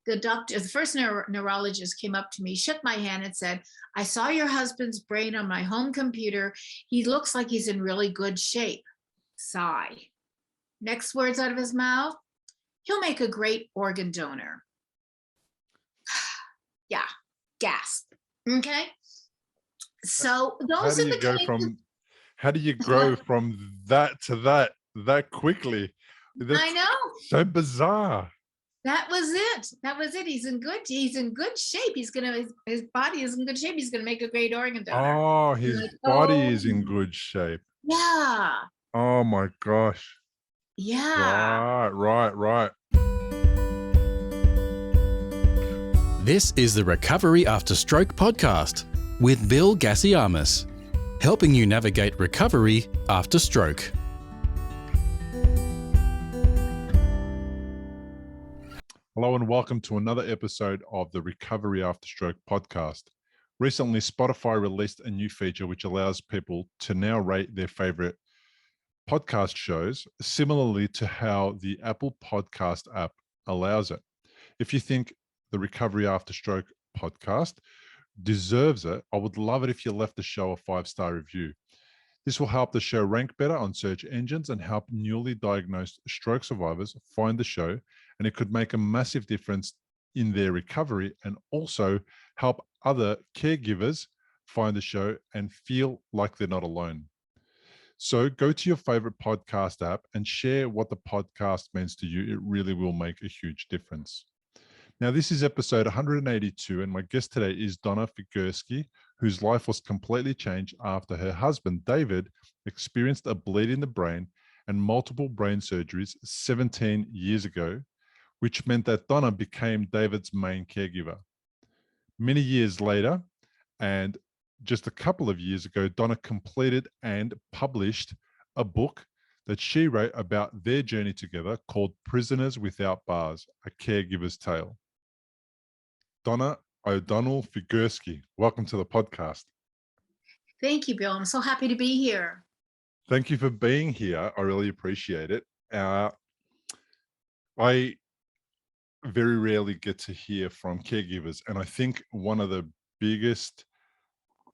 the first neurologist came up to me, shook my hand and said, I saw your husband's brain on my home computer. He looks like he's in really good shape. Sigh. Next words out of his mouth, he'll make a great organ donor. Yeah, gasp. Okay. So those are the cases. How do you grow from that to that quickly? That's I know. so bizarre. That was it. He's in good shape. His body is in good shape. He's gonna make a great organ donor. Oh, his Like, body oh is in good shape. yeah. Oh my gosh. Yeah. Right. This is the Recovery After Stroke podcast with Bill Gassiamis, helping you navigate recovery after stroke. Hello and welcome to another episode of the Recovery After Stroke podcast. Recently, Spotify released a new feature which allows people to now rate their favorite podcast shows, similarly to how the Apple Podcast app allows it. If you think the Recovery After Stroke podcast deserves it, I would love it if you left the show a 5-star review. This will help the show rank better on search engines and help newly diagnosed stroke survivors find the show, and it could make a massive difference in their recovery and also help other caregivers find the show and feel like they're not alone. So go to your favorite podcast app and share what the podcast means to you. It really will make a huge difference. Now, this is episode 182, and my guest today is Donna Figurski, whose life was completely changed after her husband, David, experienced a bleed in the brain and multiple brain surgeries 17 years ago, which meant that Donna became David's main caregiver. Many years later, and just a couple of years ago, Donna completed and published a book that she wrote about their journey together called Prisoners Without Bars, A Caregiver's Tale. Donna O'Donnell Figurski, welcome to the podcast. Thank you, Bill. I'm so happy to be here. Thank you for being here. I really appreciate it. I very rarely get to hear from caregivers, and I think one of the biggest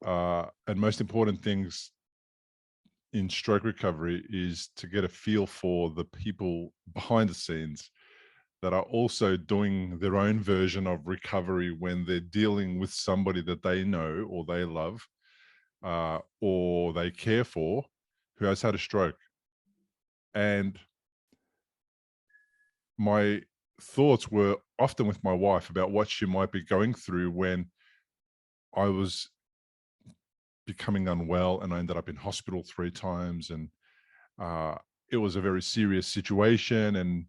and most important things in stroke recovery is to get a feel for the people behind the scenes that are also doing their own version of recovery when they're dealing with somebody that they know or they love or they care for who has had a stroke. And my thoughts were often with my wife about what she might be going through when I was becoming unwell and I ended up in hospital 3 times, and it was a very serious situation, and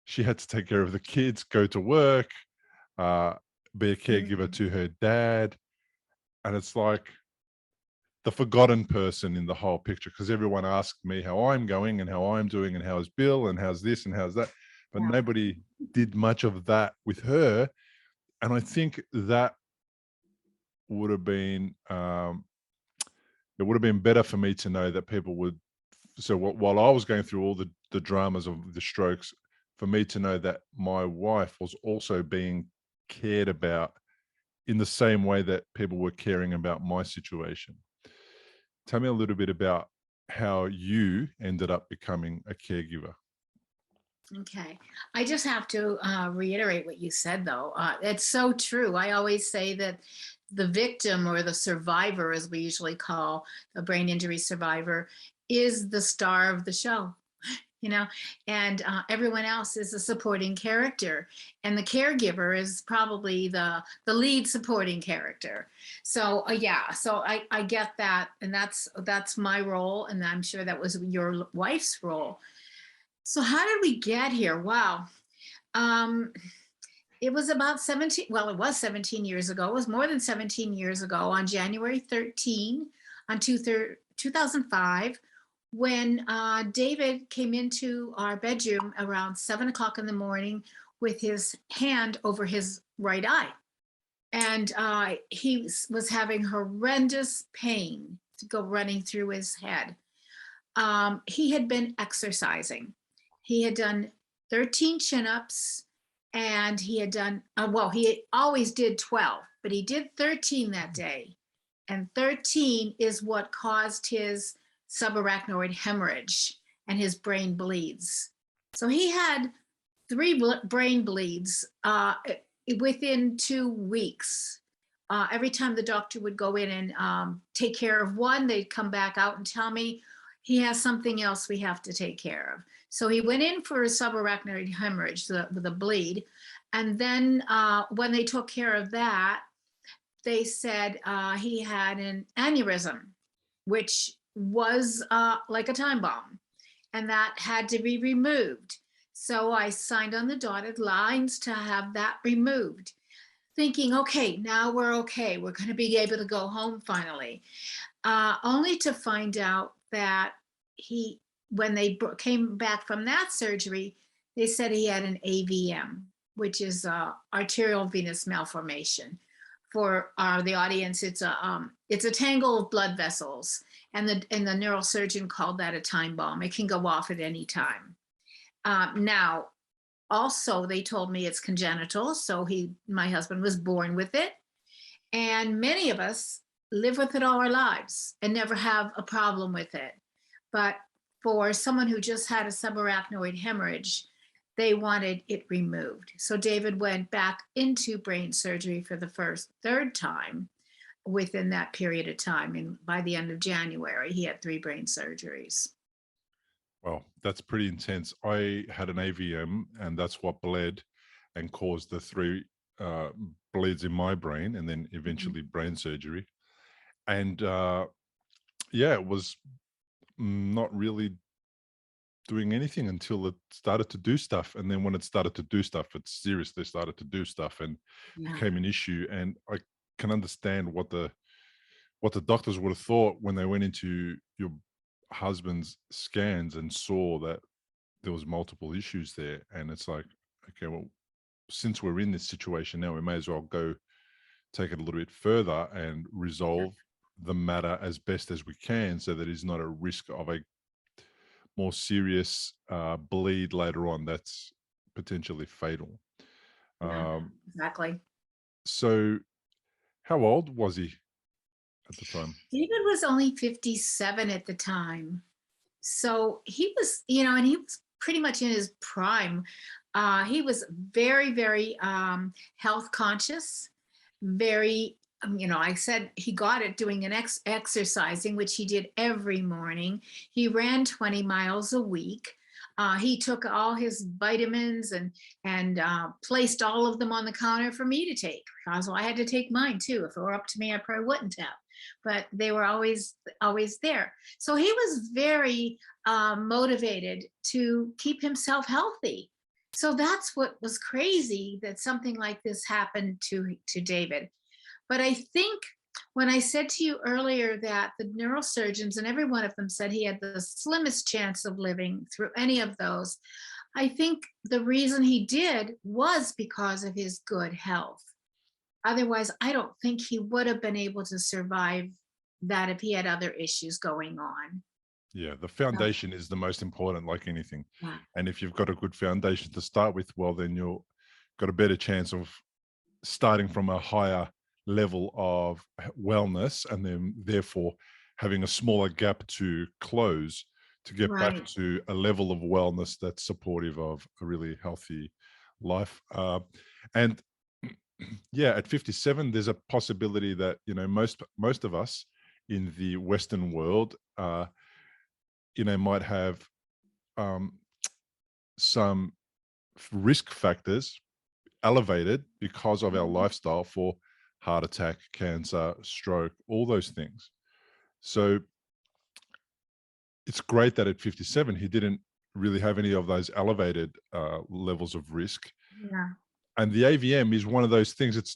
she had to take care of the kids, go to work, be a caregiver to her dad. And it's like the forgotten person in the whole picture, because everyone asked me how I'm going and how I'm doing and how's Bill and how's this and how's that. But nobody did much of that with her. And I think that would have been, it would have been better for me to know that people would, so while I was going through all the dramas of the strokes, for me to know that my wife was also being cared about in the same way that people were caring about my situation. Tell me a little bit about how you ended up becoming a caregiver. Okay. I just have to reiterate what you said, though. It's so true. I always say that the victim, or the survivor, as we usually call a brain injury survivor, is the star of the show. And everyone else is a supporting character, and the caregiver is probably the lead supporting character. So so I get that, and that's my role, and I'm sure that was your wife's role. So how did we get here? Wow. It was about 17, well, it was 17 years ago. It was more than 17 years ago, on January 13, on 2005, when David came into our bedroom around 7 o'clock in the morning with his hand over his right eye. And he was having horrendous pain to go running through his head. He had been exercising. He had done 13 chin-ups and he had done, well, he always did 12, but he did 13 that day. And 13 is what caused his subarachnoid hemorrhage and his brain bleeds. So he had 3 brain bleeds within 2 weeks. Every time the doctor would go in and take care of one, they'd come back out and tell me he has something else we have to take care of. So he went in for a subarachnoid hemorrhage, the bleed. And then when they took care of that, they said he had an aneurysm, which was like a time bomb, and that had to be removed. So I signed on the dotted lines to have that removed, thinking, okay, now we're okay. We're going to be able to go home finally. Only to find out that when they came back from that surgery, they said he had an AVM, which is arteriovenous malformation. For the audience, it's a tangle of blood vessels, and the neurosurgeon called that a time bomb. It can go off at any time. Now, also, they told me it's congenital, so my husband was born with it, and many of us live with it all our lives and never have a problem with it. But for someone who just had a subarachnoid hemorrhage, they wanted it removed. So David went back into brain surgery for the third time within that period of time. And by the end of January, he had 3 brain surgeries. Well, that's pretty intense. I had an AVM, and that's what bled and caused the 3 bleeds in my brain, and then eventually brain surgery. And yeah, it was not really doing anything until it started to do stuff. And then when it started to do stuff, it seriously started to do stuff and became an issue. And I can understand what the doctors would have thought when they went into your husband's scans and saw that there was multiple issues there. And it's like, okay, well, since we're in this situation now, we may as well go take it a little bit further and resolve the matter as best as we can, so that he's not at risk of a more serious bleed later on that's potentially fatal. Exactly. So how old was he at the time? David was only 57 at the time. So he was, and he was pretty much in his prime. He was very, very health conscious, very, I said he got it doing an exercising, which he did every morning. He ran 20 miles a week. He took all his vitamins and placed all of them on the counter for me to take. So I had to take mine too. If it were up to me, I probably wouldn't have, but they were always there. So he was very motivated to keep himself healthy. So that's what was crazy, that something like this happened to David. But I think when I said to you earlier that the neurosurgeons, and every one of them said he had the slimmest chance of living through any of those, I think the reason he did was because of his good health. Otherwise, I don't think he would have been able to survive that if he had other issues going on. Yeah, the foundation is the most important, like anything. Yeah. And if you've got a good foundation to start with, well, then you've got a better chance of starting from a higher level of wellness, and then therefore having a smaller gap to close to get back to a level of wellness that's supportive of a really healthy life. And yeah, at 57, there's a possibility that, most of us in the Western world, might have some risk factors elevated because of our lifestyle for heart attack, cancer, stroke, all those things. So it's great that at 57, he didn't really have any of those elevated levels of risk. Yeah. And the AVM is one of those things. It's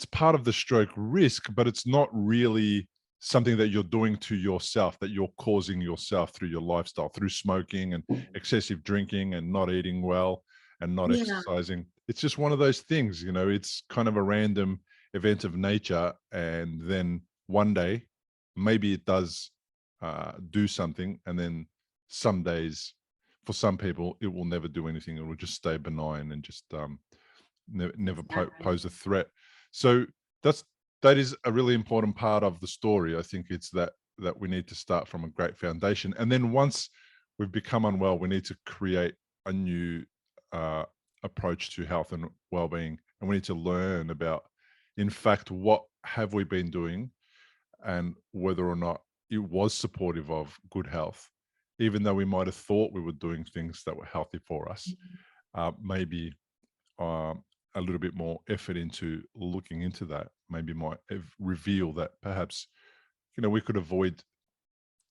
part of the stroke risk, but it's not really something that you're doing to yourself, that you're causing yourself through your lifestyle, through smoking and excessive drinking and not eating well and not exercising. It's just one of those things, it's kind of a random event of nature. And then one day, maybe it does do something. And then some days, for some people, it will never do anything. It will just stay benign and just never Exactly. pose a threat. So that is a really important part of the story. I think it's that we need to start from a great foundation, and then once we've become unwell, we need to create a new approach to health and well-being, and we need to learn about, in fact, what have we been doing, and whether or not it was supportive of good health, even though we might have thought we were doing things that were healthy for us. Maybe a little bit more effort into looking into that maybe might reveal that perhaps, we could avoid,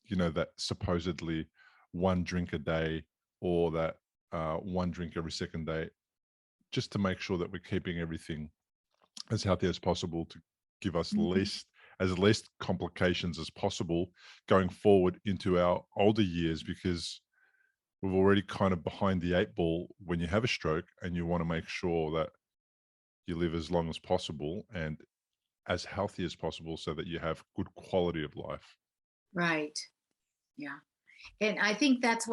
that supposedly one drink a day, or that one drink every second day, just to make sure that we're keeping everything as healthy as possible, to give us Mhm. least complications as possible going forward into our older years, because we're already kind of behind the eight ball when you have a stroke, and you want to make sure that you live as long as possible and as healthy as possible, so that you have good quality of life. Right. Yeah. And I think that's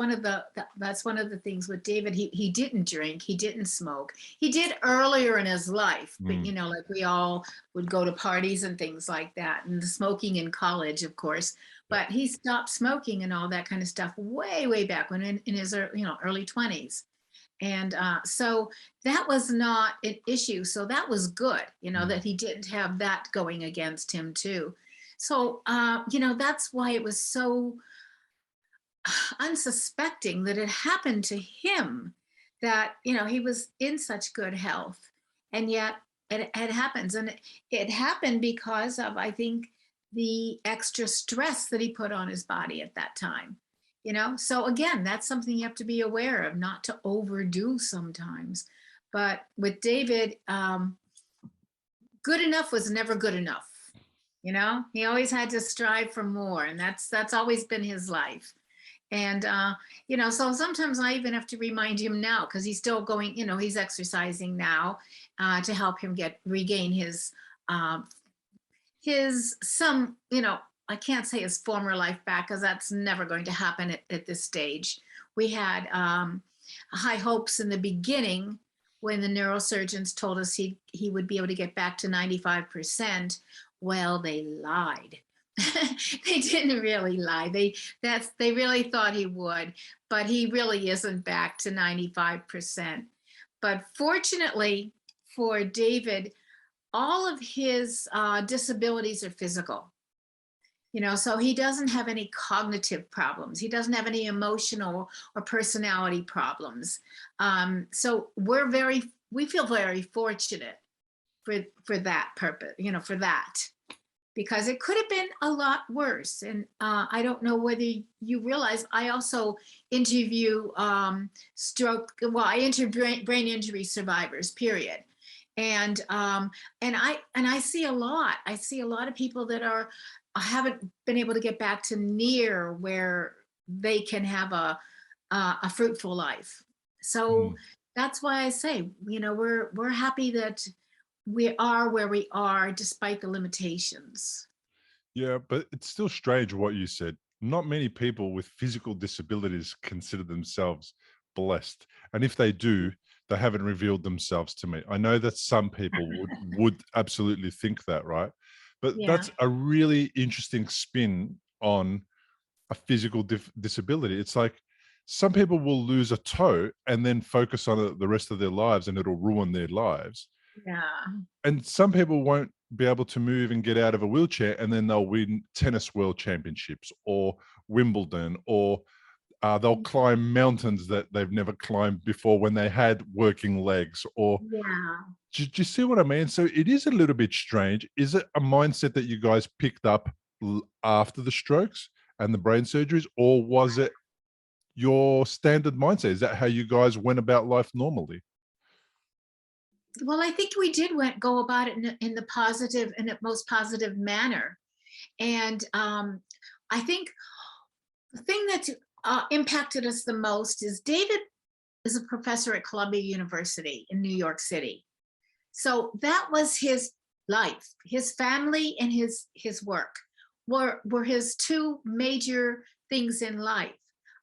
that's one of the things with David. He didn't drink, he didn't smoke. He did earlier in his life, but Mm, like we all would go to parties and things like that, and the smoking in college, of course. yeah. But he stopped smoking and all that kind of stuff way back when in his early 20s. And so that was not an issue. So that was good, Mm, that he didn't have that going against him too. So that's why it was so unsuspecting that it happened to him, that he was in such good health, and yet it happens. And it happened because of, I think, the extra stress that he put on his body at that time. So again, that's something you have to be aware of, not to overdo sometimes. But with David, good enough was never good enough. He always had to strive for more, and that's always been his life. And so sometimes I even have to remind him now, because he's still going, he's exercising now, to help him regain uh, his some, I can't say his former life back, because that's never going to happen at this stage. We had high hopes in the beginning, when the neurosurgeons told us he would be able to get back to 95%. Well, they lied. They didn't really lie. They really thought he would, but he really isn't back to 95%. But fortunately for David, all of his disabilities are physical. So he doesn't have any cognitive problems. He doesn't have any emotional or personality problems. So we feel very fortunate for that purpose, for that, because it could have been a lot worse. And I don't know whether you realize, I also interview I interview brain injury survivors, period. And I see a lot. I see a lot of people that haven't been able to get back to near where they can have a fruitful life. So mm. that's why I say, we're happy that we are where we are despite the limitations. Yeah, but it's still strange what you said. Not many people with physical disabilities consider themselves blessed, and if they do, they haven't revealed themselves to me. I know that some people would absolutely think that, right? But Yeah. that's a really interesting spin on a physical disability. It's like some people will lose a toe and then focus on it the rest of their lives, and it'll ruin their lives. Yeah. And some people won't be able to move and get out of a wheelchair, and then they'll win tennis world championships or Wimbledon, or they'll climb mountains that they've never climbed before when they had working legs. Or Yeah. do you see what I mean? So it is a little bit strange. Is it a mindset that you guys picked up after the strokes and the brain surgeries, or was it your standard mindset? Is that how you guys went about life normally? Well, I think we did go about it in the positive, in the most positive manner. And I think the thing that impacted us the most is David is a professor at Columbia University in New York City. So that was his life. His family and his work were his two major things in life.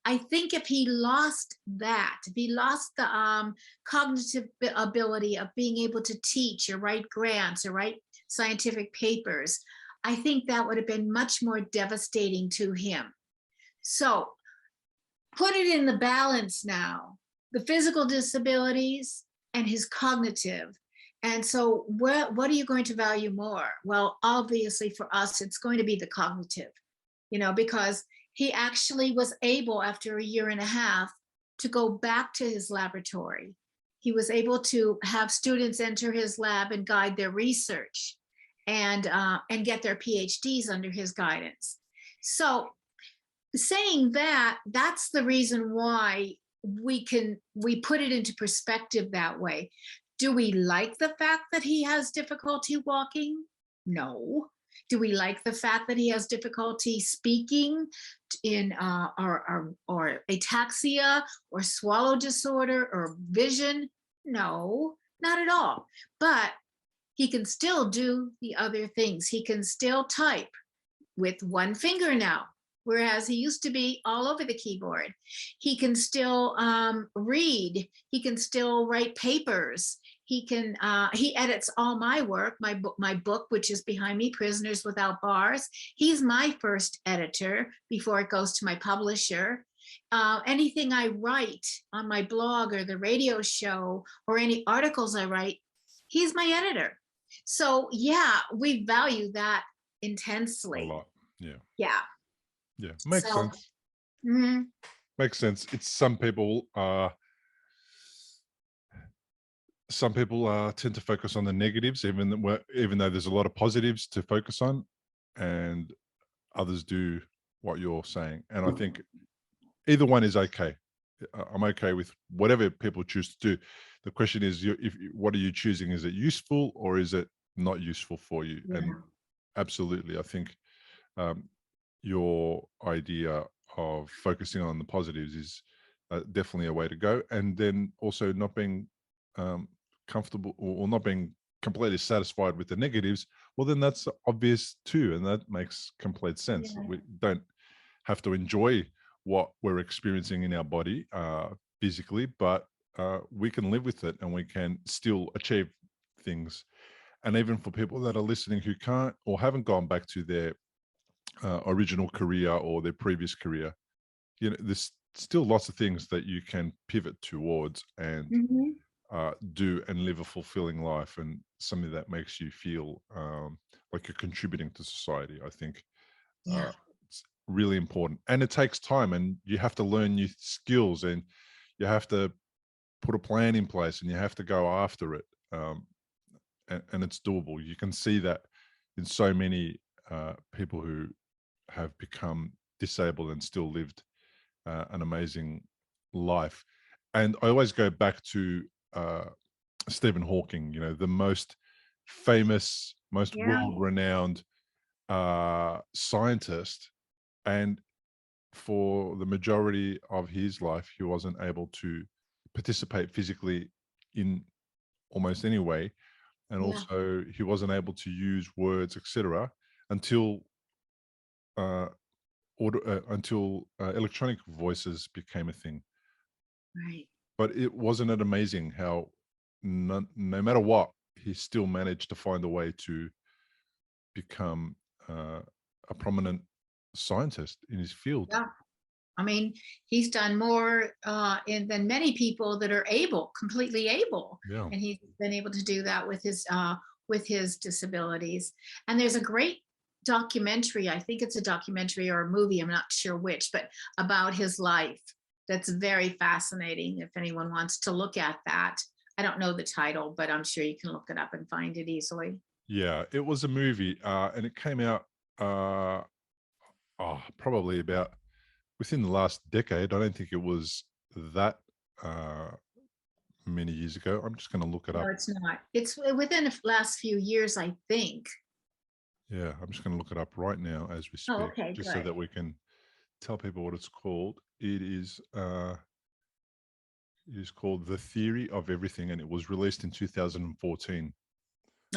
I think if he lost that, if he lost the cognitive ability of being able to teach or write grants or write scientific papers, I think that would have been much more devastating to him. So put it in the balance now, the physical disabilities and his cognitive. And so what are you going to value more? Well, obviously for us, it's going to be the cognitive, because he actually was able, after a year and a half, to go back to his laboratory. He was able to have students enter his lab and guide their research and get their PhDs under his guidance. So saying that, that's the reason why we put it into perspective that way. Do we like the fact that he has difficulty walking? No. Do we like the fact that he has difficulty speaking in or ataxia or swallow disorder or vision? No, not at all. But he can still do the other things. He can still type with one finger now, whereas he used to be all over the keyboard. He can still read. He can still write papers. He edits all my work, my book, which is behind me, Prisoners Without Bars. He's my first editor before it goes to my publisher. Anything I write on my blog or the radio show or any articles I write, he's my editor. So yeah, we value that intensely. A lot. Yeah. Yeah. Yeah. Makes sense. Mm-hmm. Makes sense. It's some people tend to focus on the negatives, even though there's a lot of positives to focus on, and others do what you're saying. And I think either one is okay. I'm okay with whatever people choose to do. The question is, what are you choosing? Is it useful or is it not useful for you? Yeah. And absolutely, I think your idea of focusing on the positives is definitely a way to go. And then also not being comfortable or not being completely satisfied with the negatives, well, then that's obvious too. And that makes complete sense. Yeah. We don't have to enjoy what we're experiencing in our body physically, but we can live with it and we can still achieve things. And even for people that are listening who can't or haven't gone back to their original career or their previous career, there's still lots of things that you can pivot towards and do and live a fulfilling life, and something that makes you feel like you're contributing to society. I think it's really important, and it takes time, and you have to learn new skills, and you have to put a plan in place, and you have to go after it, and it's doable. You can see that in so many people who have become disabled and still lived an amazing life. And I always go back to Stephen Hawking, the most famous, most world-renowned scientist. And for the majority of his life, he wasn't able to participate physically in almost any way. And also he wasn't able to use words, etc., until electronic voices became a thing. Right. But wasn't it amazing how no matter what, he still managed to find a way to become a prominent scientist in his field. Yeah. I mean, he's done more than many people that are completely able. Yeah. And he's been able to do that with his disabilities. And there's a great documentary, I think it's a documentary or a movie, I'm not sure which, but about his life. That's very fascinating if anyone wants to look at that. I don't know the title, but I'm sure you can look it up and find it easily. Yeah, it was a movie, and it came out probably about within the last decade. I don't think it was that many years ago. I'm just going to look it up. No, it's not. It's within the last few years, I think. Yeah, I'm just going to look it up right now as we speak, just so that we can tell people what it's called. It is called The Theory of Everything, and it was released in 2014.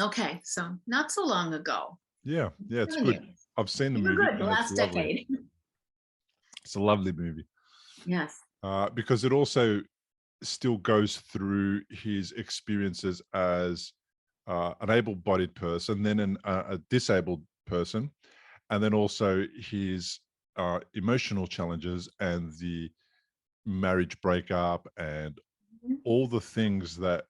Okay, so not so long ago. Yeah, it's good. I've seen the movie. Good, the last decade. It's a lovely movie. Yes. because it also still goes through his experiences as an able-bodied person, then a disabled person, and then also his emotional challenges and the marriage breakup and Mhm. all the things that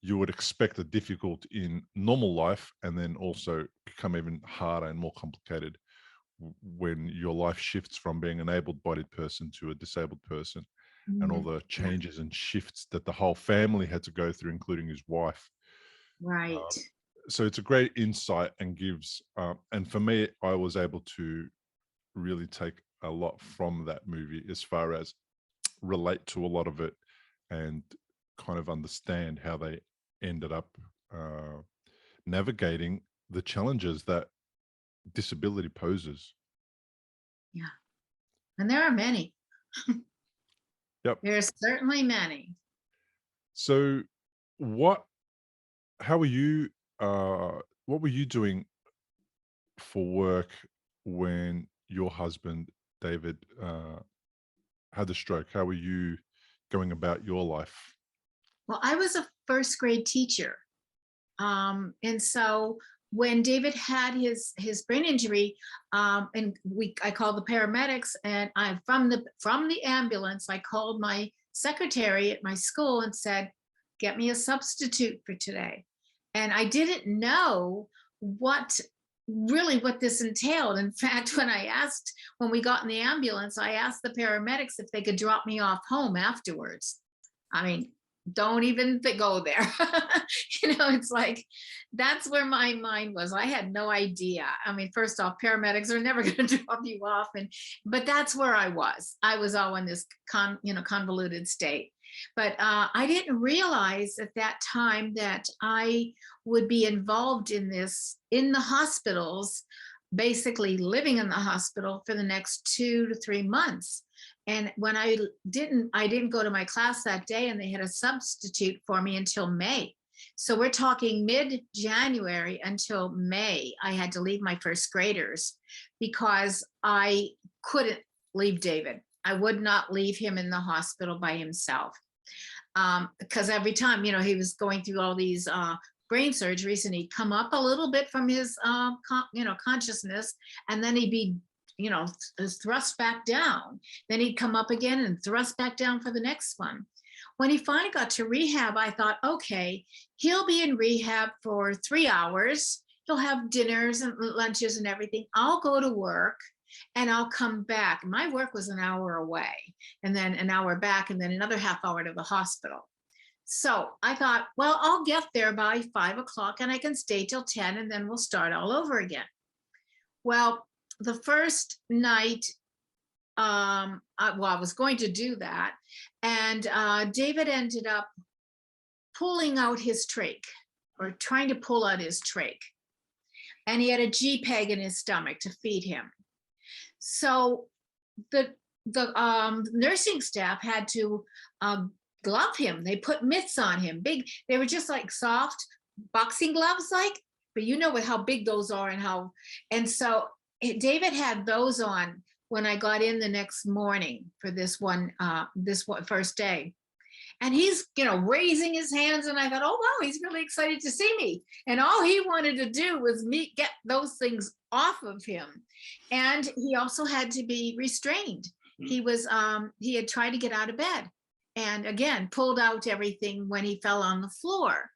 you would expect are difficult in normal life, and then also become even harder and more complicated when your life shifts from being an able-bodied person to a disabled person, and all Mhm. the Yeah. changes and shifts that the whole family had to go through, including his wife. Right. Um, so it's a great insight and gives, and for me, I was able to really take a lot from that movie as far as relate to a lot of it and kind of understand how they ended up uh, navigating the challenges that disability poses. Yeah. And there are many. Yep. There's certainly many. So, what? How were you? What were you doing for work when your husband David had the stroke? How were you going about your life? Well, I was a first grade teacher. And so when David had his brain injury, and I called the paramedics, and I from the ambulance, I called my secretary at my school and said, "Get me a substitute for today." And I didn't know what what this entailed. In fact, when we got in the ambulance, I asked the paramedics if they could drop me off home afterwards. I mean, don't even go there. It's like that's where my mind was. I had no idea. I mean, first off, paramedics are never going to drop you off, but that's where I was. I was all in this convoluted state. But I didn't realize at that time that I would be involved in this in the hospitals, basically living in the hospital for the next 2 to 3 months. And when I didn't go to my class that day, and they had a substitute for me until May. So we're talking mid-January until May. I had to leave my first graders because I couldn't leave David. I would not leave him in the hospital by himself. Because every time, he was going through all these brain surgeries, and he'd come up a little bit from his, consciousness, and then he'd be, thrust back down. Then he'd come up again and thrust back down for the next one. When he finally got to rehab, I thought, okay, he'll be in rehab for 3 hours. He'll have dinners and lunches and everything. I'll go to work and I'll come back. My work was an hour away, and then an hour back, and then another half hour to the hospital. So I thought, well, I'll get there by 5 o'clock and I can stay till 10, and then we'll start all over again. Well, the first night, I was going to do that, and David ended up pulling out his trach, or trying to pull out his trach, and he had a G-peg in his stomach to feed him. So the nursing staff had to glove him. They put mitts on him. They were just like soft boxing gloves, but you know how big those are, and so David had those on when I got in the next morning for this first day. And he's, raising his hands, and I thought, oh, wow, he's really excited to see me. And all he wanted to do was get those things off of him. And he also had to be restrained. He had tried to get out of bed, and again, pulled out everything when he fell on the floor.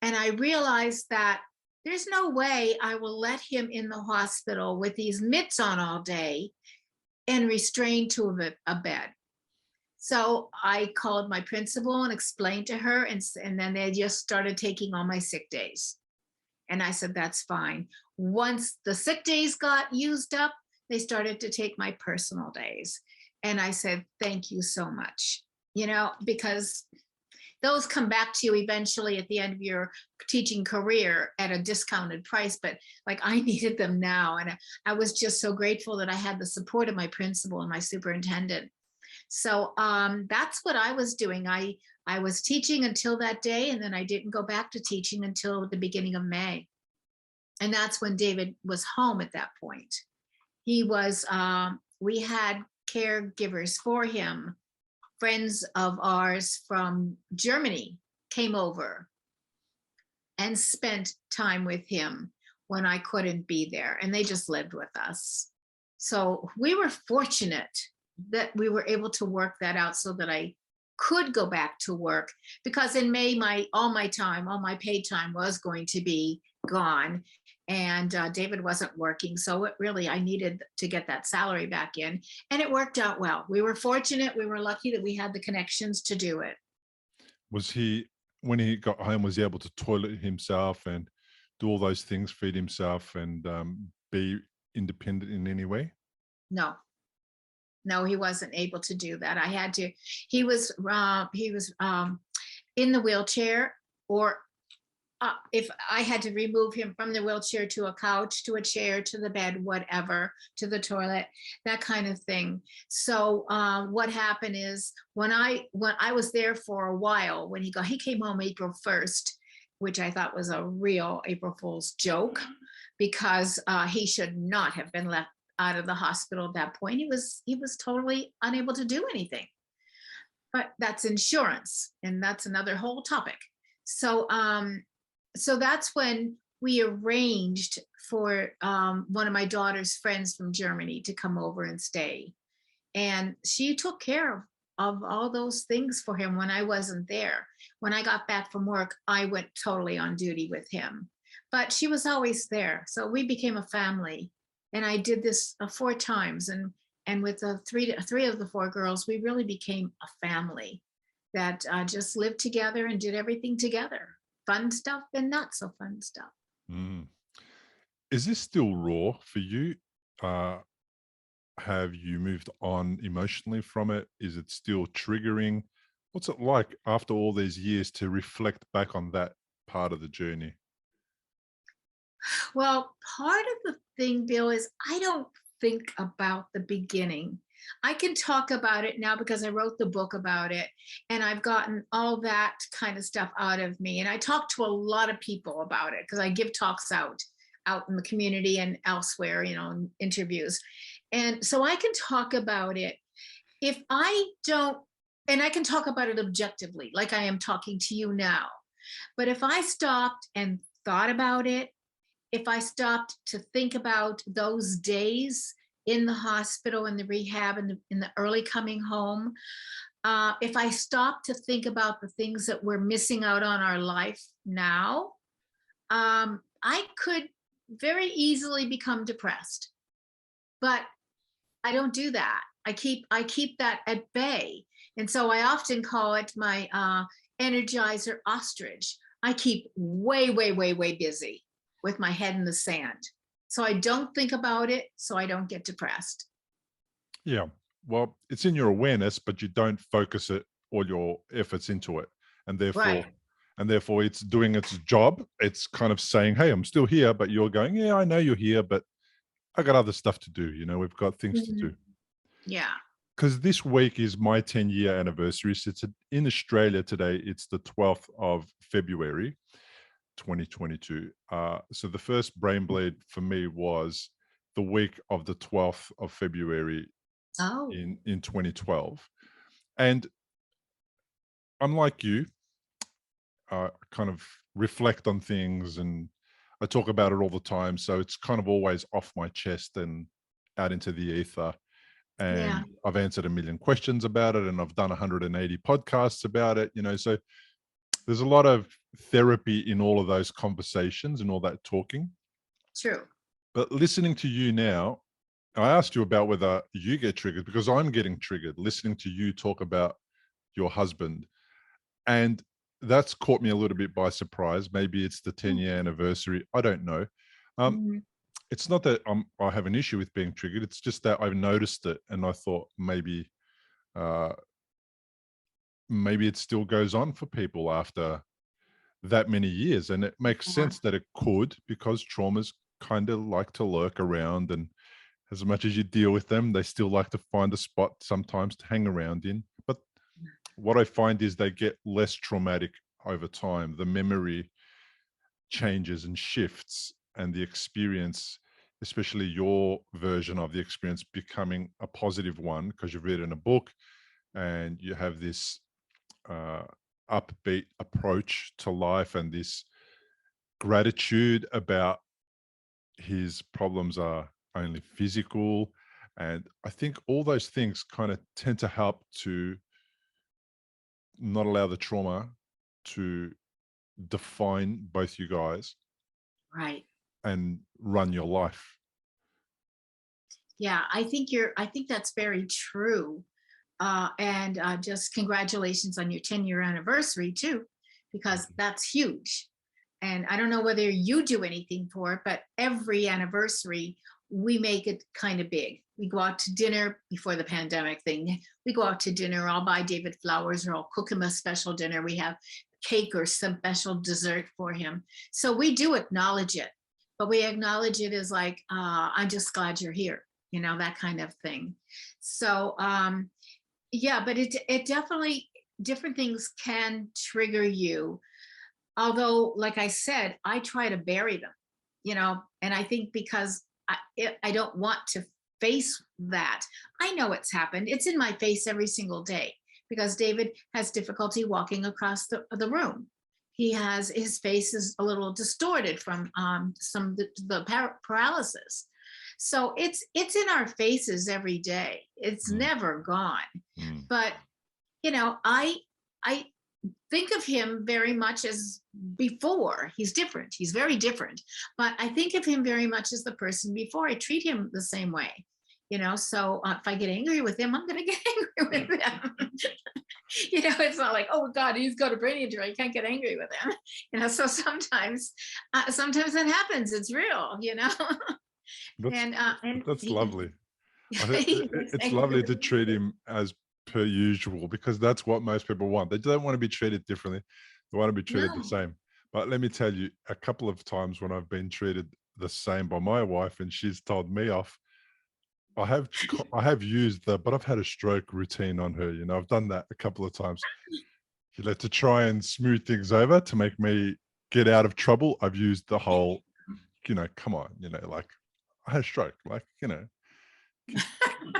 And I realized that there's no way I will let him in the hospital with these mitts on all day and restrained to a bed. So I called my principal and explained to her, and then they just started taking all my sick days. And I said, that's fine. Once the sick days got used up, they started to take my personal days. And I said, thank you so much, because those come back to you eventually at the end of your teaching career at a discounted price. But like, I needed them now. And I was just so grateful that I had the support of my principal and my superintendent. So that's what I was doing. I was teaching until that day, and then I didn't go back to teaching until the beginning of May. And that's when David was home at that point. He was, we had caregivers for him, friends of ours from Germany, came over and spent time with him when I couldn't be there, and they just lived with us. So we were fortunate that we were able to work that out so that I could go back to work, because in May, all my paid time was going to be gone, and David wasn't working. So I needed to get that salary back in, and it worked out well. We were fortunate. We were lucky that we had the connections to do it. Was he, when he got home, was he able to toilet himself and do all those things, feed himself, and be independent in any way? No, he wasn't able to do that. I had to. He was in the wheelchair, or if I had to remove him from the wheelchair to a couch, to a chair, to the bed, whatever, to the toilet, that kind of thing. So what happened is when I was there for a while, when he came home April 1st, which I thought was a real April Fool's joke, because he should not have been left out of the hospital at that point. He was totally unable to do anything. But that's insurance, and that's another whole topic. So so that's when we arranged for one of my daughter's friends from Germany to come over and stay. And she took care of all those things for him when I wasn't there. When I got back from work, I went totally on duty with him. But she was always there. So we became a family. And I did this 4 times. And with the three of the 4 girls, we really became a family that just lived together and did everything together. Fun stuff and not so fun stuff. Mm. Is this still raw for you? Have you moved on emotionally from it? Is it still triggering? What's it like after all these years to reflect back on that part of the journey? Well, part of the thing, Bill, is I don't think about the beginning. I can talk about it now because I wrote the book about it, and I've gotten all that kind of stuff out of me. And I talk to a lot of people about it because I give talks out in the community and elsewhere, in interviews. And so I can talk about it. If I don't, and I can talk about it objectively, like I am talking to you now. But if I stopped and thought about it, if I stopped to think about those days in the hospital, in the rehab, in the early coming home, if I stopped to think about the things that we're missing out on our life now, I could very easily become depressed. But I don't do that. I keep that at bay. And so I often call it my energizer ostrich. I keep way, way, way, way busy with my head in the sand. So I don't think about it, so I don't get depressed. Yeah. Well, it's in your awareness, but you don't focus it all your efforts into it. And Right. therefore it's doing its job. It's kind of saying, hey, I'm still here, but you're going, yeah, I know you're here, but I got other stuff to do. We've got things to do. Yeah. Because this week is my 10-year anniversary. So it's in Australia today. It's the 12th of February, 2022. So the first brain bleed for me was the week of the 12th of February Oh. in 2012. And unlike you, kind of reflect on things, and I talk about it all the time. So it's kind of always off my chest and out into the ether. And Yeah. I've answered a million questions about it, and I've done 180 podcasts about it, so there's a lot of therapy in all of those conversations and all that talking. True. But listening to you now, I asked you about whether you get triggered, because I'm getting triggered listening to you talk about your husband. And that's caught me a little bit by surprise. Maybe it's the 10-year anniversary. I don't know. Mhm. It's not that I have an issue with being triggered. It's just that I've noticed it, and I thought maybe it still goes on for people after that many years. And it makes Yeah. sense that it could, because traumas kind of like to lurk around, and as much as you deal with them, they still like to find a spot sometimes to hang around in. But what I find is they get less traumatic over time. The memory changes and shifts, and the experience especially your version of the experience becoming a positive one because you've read in a book and you have this upbeat approach to life and this gratitude about his problems are only physical. And I think all those things kind of tend to help to not allow the trauma to define both you guys Right. and run your life. Yeah, I think that's very true. And just congratulations on your 10-year anniversary too, because that's huge. And I don't know whether you do anything for it, but every anniversary we make it kind of big. We go out to dinner before the pandemic thing. We go out to dinner. I'll buy David flowers or I'll cook him a special dinner. We have cake or some special dessert for him. So we do acknowledge it, but we acknowledge it as like, I'm just glad you're here, you know, that kind of thing. So yeah, but it definitely, different things can trigger you. Although, like I said, I try to bury them, you know, and I think because I don't want to face that. I know it's happened. It's in my face every single day because David has difficulty walking across the room. He has, his face is a little distorted from some the paralysis. So it's in our faces every day. It's never gone. But you know, I think of him very much as before. He's different. He's very different. But I think of him very much as the person before. I treat him the same way, you know. So if I get angry with him, I'm going to get angry with him. You know, it's not like, oh God, he's got a brain injury, I can't get angry with him. You know, so sometimes that happens. It's real, you know. That's lovely. I think He it's lovely to treat him as per usual because that's what most people want. They don't want to be treated differently. They want to be treated the same. But let me tell you, a couple of times when I've been treated the same by my wife and she's told me off, I have used the, but I've had a stroke routine on her. You know, I've done that a couple of times. You know, to try and smooth things over to make me get out of trouble. I've used the whole, you know, come on, you know, like I had a stroke, like, you know,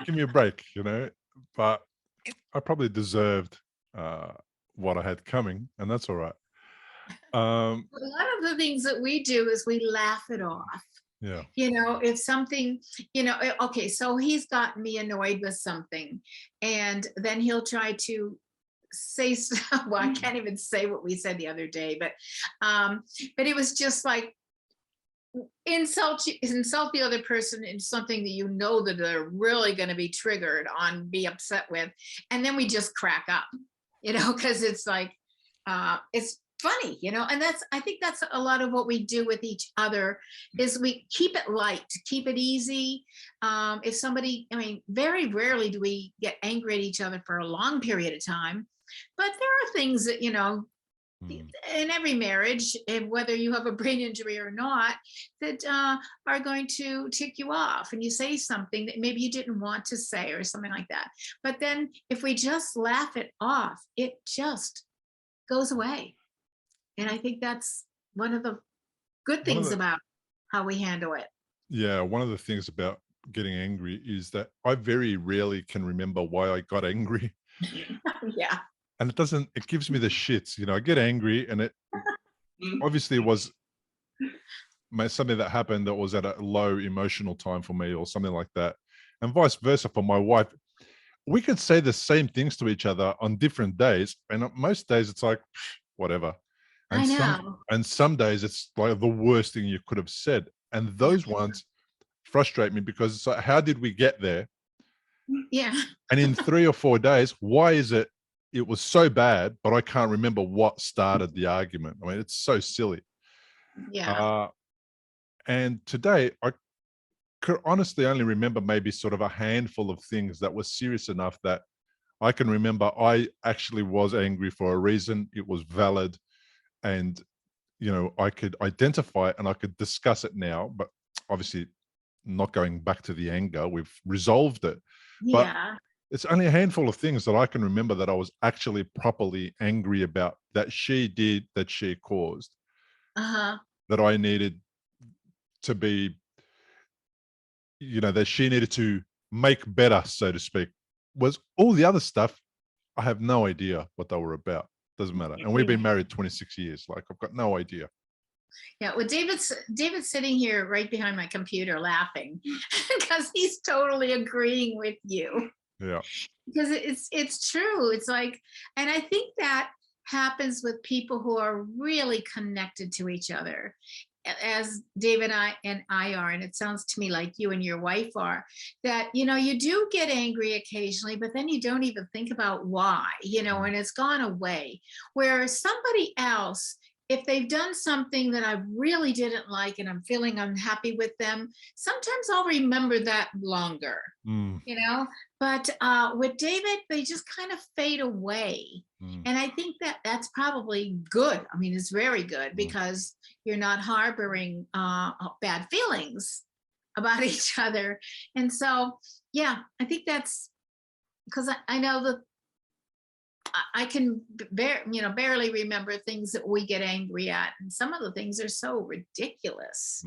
give me a break, you know. But I probably deserved what I had coming, and that's all right. A lot of the things that we do is we laugh it off. Yeah. You know, if something, you know, okay, so he's gotten me annoyed with something, and then he'll try to say, well, I can't even say what we said the other day, but it was just like, insult the other person in something that you know that they're really going to be triggered on, be upset with, and then we just crack up, you know, because it's like it's funny, you know. And I think that's a lot of what we do with each other is we keep it light, keep it easy. If somebody, I mean, very rarely do we get angry at each other for a long period of time, but there are things that, you know, in every marriage, whether you have a brain injury or not, that are going to tick you off, and you say something that maybe you didn't want to say or something like that. But then if we just laugh it off, it just goes away. And I think that's one of the good things about how we handle it. Yeah, one of the things about getting angry is that I very rarely can remember why I got angry. Yeah. And it gives me the shits, you know. I get angry and it obviously was something that happened that was at a low emotional time for me or something like that. And vice versa for my wife. We could say the same things to each other on different days. And most days it's like, whatever. And I know. some days it's like the worst thing you could have said. And those ones frustrate me because it's like, how did we get there? Yeah. And in 3 or 4 days, why is it was so bad, but I can't remember what started the argument? I mean, it's so silly. Yeah. And today, I could honestly only remember maybe sort of a handful of things that were serious enough that I can remember I actually was angry for a reason. It was valid. And, you know, I could identify it and I could discuss it now, but obviously not going back to the anger. We've resolved it. But Yeah. it's only a handful of things that I can remember that I was actually properly angry about that she did, that she caused, Uh-huh. that I needed to be that she needed to make better, so to speak. Was all the other stuff, I have no idea what they were about. Doesn't matter. And we've been married 26 years. Like, I've got no idea. Yeah, well, David's sitting here right behind my computer laughing because he's totally agreeing with you. Yeah. Because it's true. It's like, and I think that happens with people who are really connected to each other, as David and I are, and it sounds to me like you and your wife are, that, you do get angry occasionally, but then you don't even think about why, and it's gone away. Where somebody else, if they've done something that I really didn't like and I'm feeling unhappy with them, sometimes I'll remember that longer, but with David, they just kind of fade away. And I think that that's probably good. I mean, it's very good because you're not harboring bad feelings about each other. And so, yeah, I think that's because I know that I can barely remember things that we get angry at. And some of the things are so ridiculous.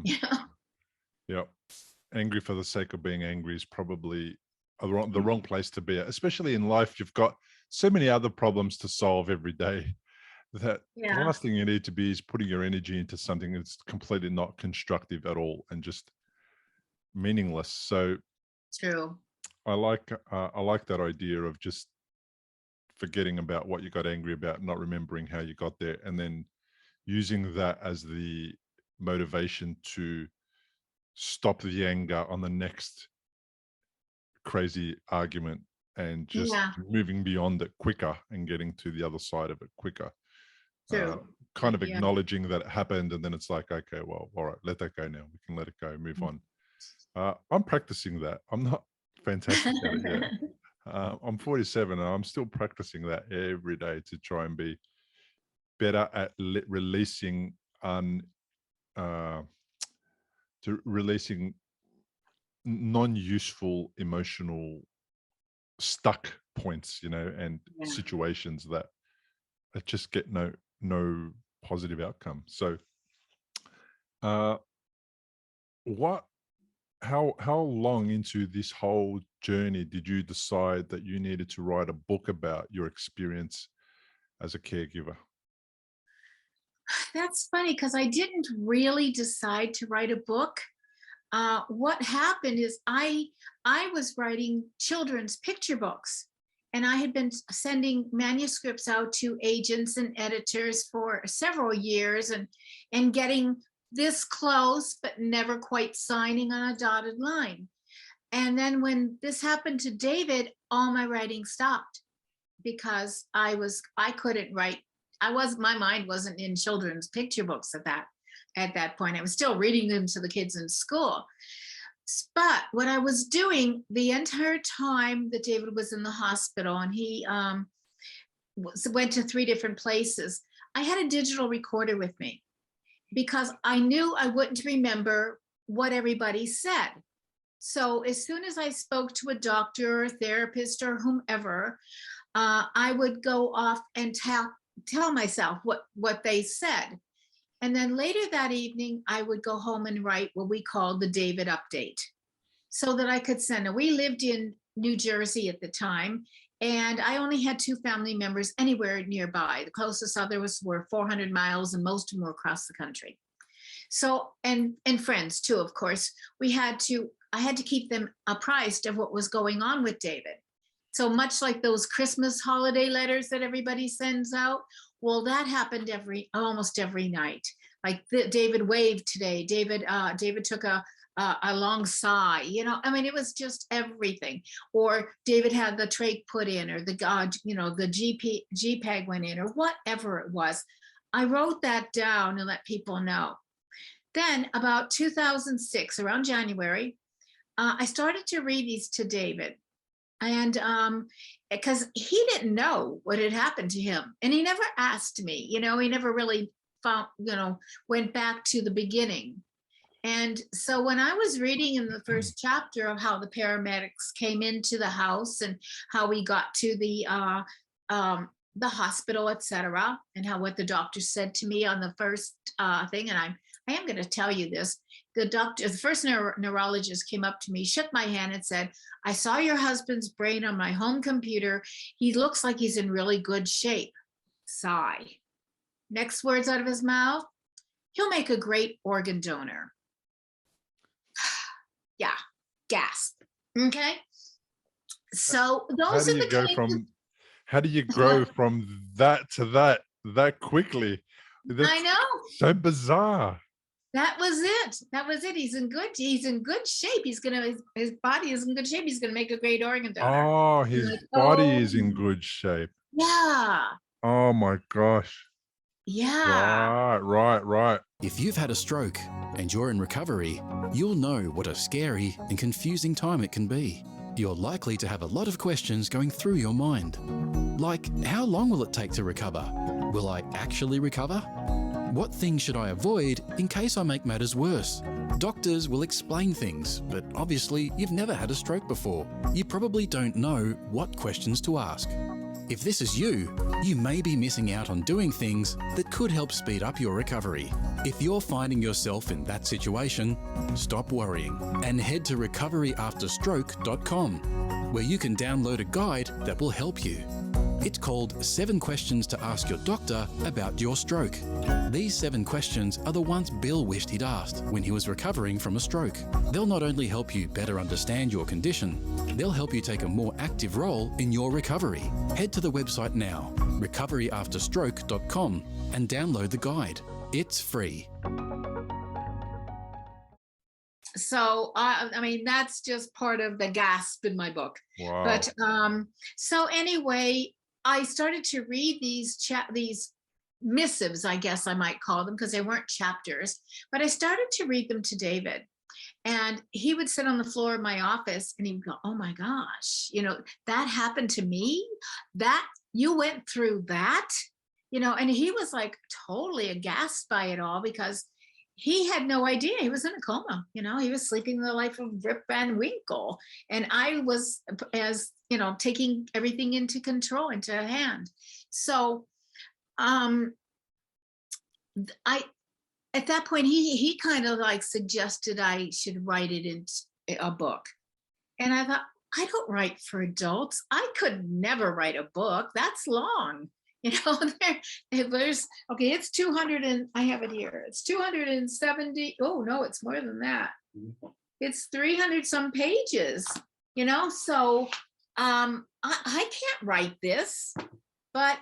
Yeah. Angry for the sake of being angry is probably the wrong place to be at. Especially in life, you've got so many other problems to solve every day that the last thing you need to be is putting your energy into something that's completely not constructive at all and just meaningless. So true. I like that idea of just forgetting about what you got angry about, not remembering how you got there, and then using that as the motivation to stop the anger on the next crazy argument and just moving beyond it quicker and getting to the other side of it quicker. Kind of acknowledging that it happened, and then it's like, okay, well, all right, let that go now. We can let it go, move on. I'm practicing that. I'm not fantastic at it yet. I'm 47 and I'm still practicing that every day to try and be better at releasing non-useful emotional stuck points, and situations that just get no positive outcome. So how long into this whole journey did you decide that you needed to write a book about your experience as a caregiver? That's funny because I didn't really decide to write a book. What happened is I was writing children's picture books, and I had been sending manuscripts out to agents and editors for several years and getting this close, but never quite signing on a dotted line. And then when this happened to David, all my writing stopped because I couldn't write. My mind wasn't in children's picture books at that point. I was still reading them to the kids in school. But what I was doing the entire time that David was in the hospital, and he went to 3 different places, I had a digital recorder with me because I knew I wouldn't remember what everybody said. So as soon as I spoke to a doctor or a therapist or whomever, I would go off and tell myself what they said. And then later that evening, I would go home and write what we called the David update so that I could send it. We lived in New Jersey at the time, and I only had 2 family members anywhere nearby. The closest others were 400 miles, and most of them were across the country. So, and friends too, of course. I had to keep them apprised of what was going on with David. So much like those Christmas holiday letters that everybody sends out, well, that happened almost every night. Like David waved today. David took a long sigh. It was just everything. Or David had the trach put in, or the GPEG went in, or whatever it was. I wrote that down and let people know. Then about 2006, around January, I started to read these to David. And because he didn't know what had happened to him, and he never asked me, he never really went back to the beginning. And so when I was reading in the first chapter of how the paramedics came into the house and how we got to the the hospital, etc., and how what the doctor said to me on the first thing. And I am going to tell you this. The first neurologist came up to me, shook my hand and said, "I saw your husband's brain on my home computer. He looks like he's in really good shape." Sigh. Next words out of his mouth, "He'll make a great organ donor." Yeah, gasp. Okay. So those are the cases. How do you grow from that to that quickly? That's I know. so bizarre. That was it. That was it. He's in good shape. His body is in good shape. He's gonna make a great organ donor. Oh, his Like, body oh, is in good shape. yeah. Oh my gosh. Yeah. Right. If you've had a stroke and you're in recovery, you'll know what a scary and confusing time it can be. You're likely to have a lot of questions going through your mind. Like, how long will it take to recover? Will I actually recover? What things should I avoid in case I make matters worse? Doctors will explain things, but obviously you've never had a stroke before. You probably don't know what questions to ask. If this is you, you may be missing out on doing things that could help speed up your recovery. If you're finding yourself in that situation, stop worrying and head to recoveryafterstroke.com, where you can download a guide that will help you. It's called 7 Questions to Ask Your Doctor About Your Stroke. These 7 questions are the ones Bill wished he'd asked when he was recovering from a stroke. They'll not only help you better understand your condition, they'll help you take a more active role in your recovery. Head to the website now, recoveryafterstroke.com, and download the guide. It's free. So, I mean, that's just part of the gasp in my book. Wow. But so anyway, I started to read these missives, I guess I might call them, because they weren't chapters, but I started to read them to David. And he would sit on the floor of my office and he'd go, "Oh my gosh, that happened to me? That you went through that?" And he was like totally aghast by it all, because he had no idea. He was in a coma. He was sleeping the life of Rip Van Winkle. And I was, taking everything into hand. So at that point, he kind of like suggested I should write it in a book. And I thought, I don't write for adults. I could never write a book. That's long. There's, okay, it's 200 and I have it here. It's 270. Oh no, it's more than that. It's 300 some pages, so I can't write this, but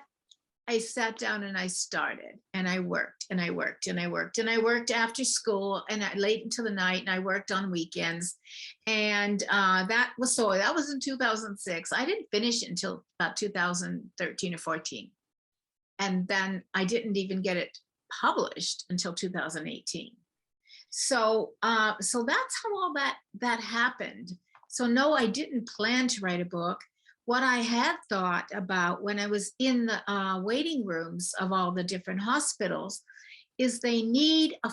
I sat down and I started, and I worked and I worked and I worked and I worked after school and late into the night, and I worked on weekends. And that was in 2006. I didn't finish it until about 2013 or 14. And then I didn't even get it published until 2018. So that's how all that happened. So no, I didn't plan to write a book. What I had thought about when I was in the waiting rooms of all the different hospitals is they need a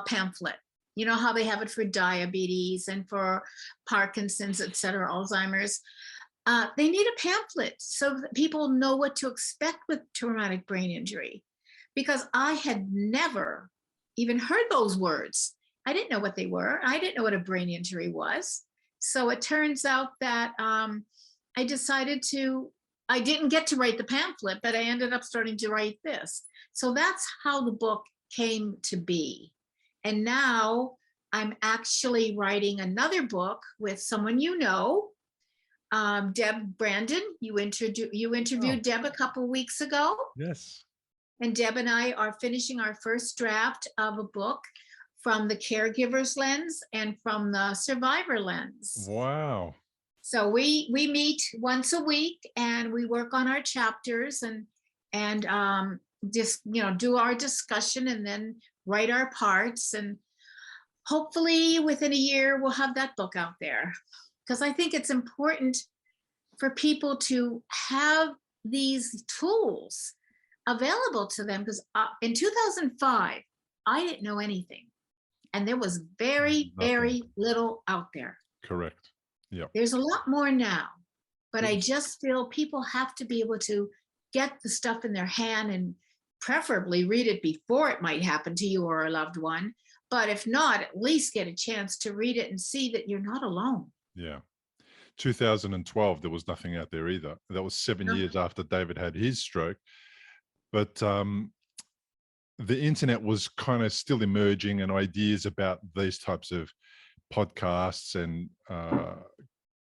pamphlet. You know how they have it for diabetes and for Parkinson's, et cetera, Alzheimer's. They need a pamphlet so that people know what to expect with traumatic brain injury, because I had never even heard those words. I didn't know what they were. I didn't know what a brain injury was. So it turns out that I didn't get to write the pamphlet, but I ended up starting to write this. So that's how the book came to be. And now I'm actually writing another book with someone Deb Brandon. You interviewed Deb a couple weeks ago. Yes. And Deb and I are finishing our first draft of a book from the caregiver's lens and from the survivor lens. Wow. So we meet once a week and we work on our chapters and just do our discussion and then write our parts, and hopefully within a year we'll have that book out there, because I think it's important for people to have these tools available to them, because in 2005 I didn't know anything, and there was very little out there. Correct. Yeah. There's a lot more now, but I just feel people have to be able to get the stuff in their hand and preferably read it before it might happen to you or a loved one. But if not, at least get a chance to read it and see that you're not alone. Yeah. 2012, there was nothing out there either. That was 7 years after David had his stroke. But the internet was kind of still emerging, and ideas about these types of podcasts and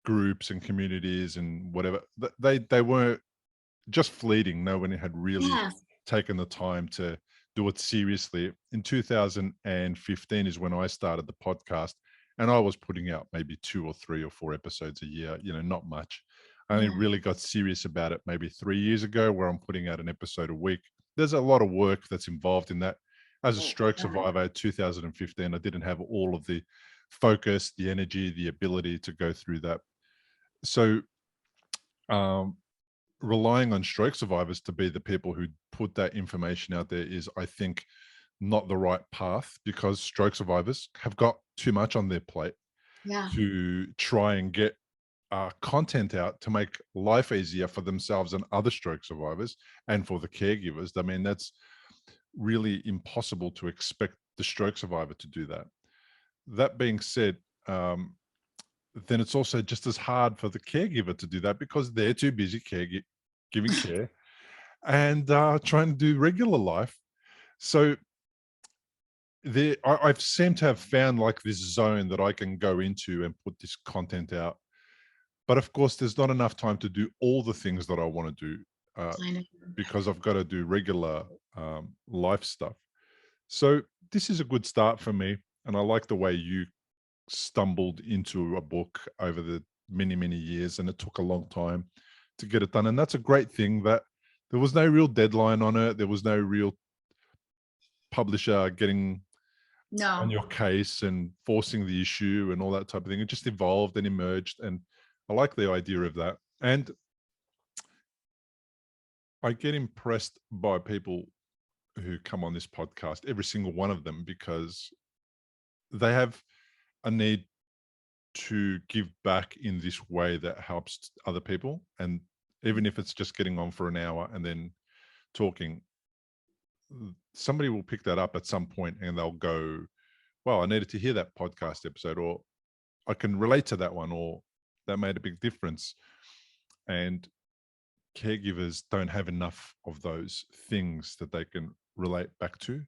groups and communities and whatever, they weren't, just fleeting. No one had really Yes. taken the time to do it seriously. In 2015 is when I started the podcast, and I was putting out maybe 2 or 3 or 4 episodes a year, not much. I only Yeah. really got serious about it maybe 3 years ago, where I'm putting out an episode a week. There's a lot of work that's involved in that. As a stroke survivor, 2015, I didn't have all of the focus, the energy, the ability to go through that. So relying on stroke survivors to be the people who put that information out there is, I think, not the right path, because stroke survivors have got too much on their plate Yeah. to try and get content out to make life easier for themselves and other stroke survivors and for the caregivers. I mean, that's really impossible to expect the stroke survivor to do that. That being said, then it's also just as hard for the caregiver to do that, because they're too busy giving care and trying to do regular life. So I've seemed to have found like this zone that I can go into and put this content out. But of course, there's not enough time to do all the things that I want to do I know. because I've got to do regular life stuff. So this is a good start for me. And I like the way you stumbled into a book over the many, many years, and it took a long time to get it done. And that's a great thing, that there was no real deadline on it. There was no real publisher getting on No. your case and forcing the issue and all that type of thing. It just evolved and emerged. And I like the idea of that. And I get impressed by people who come on this podcast, every single one of them, because they have a need to give back in this way that helps other people. And even if it's just getting on for an hour and then talking, somebody will pick that up at some point and they'll go, well, I needed to hear that podcast episode, or I can relate to that one, or that made a big difference. And caregivers don't have enough of those things that they can relate back to.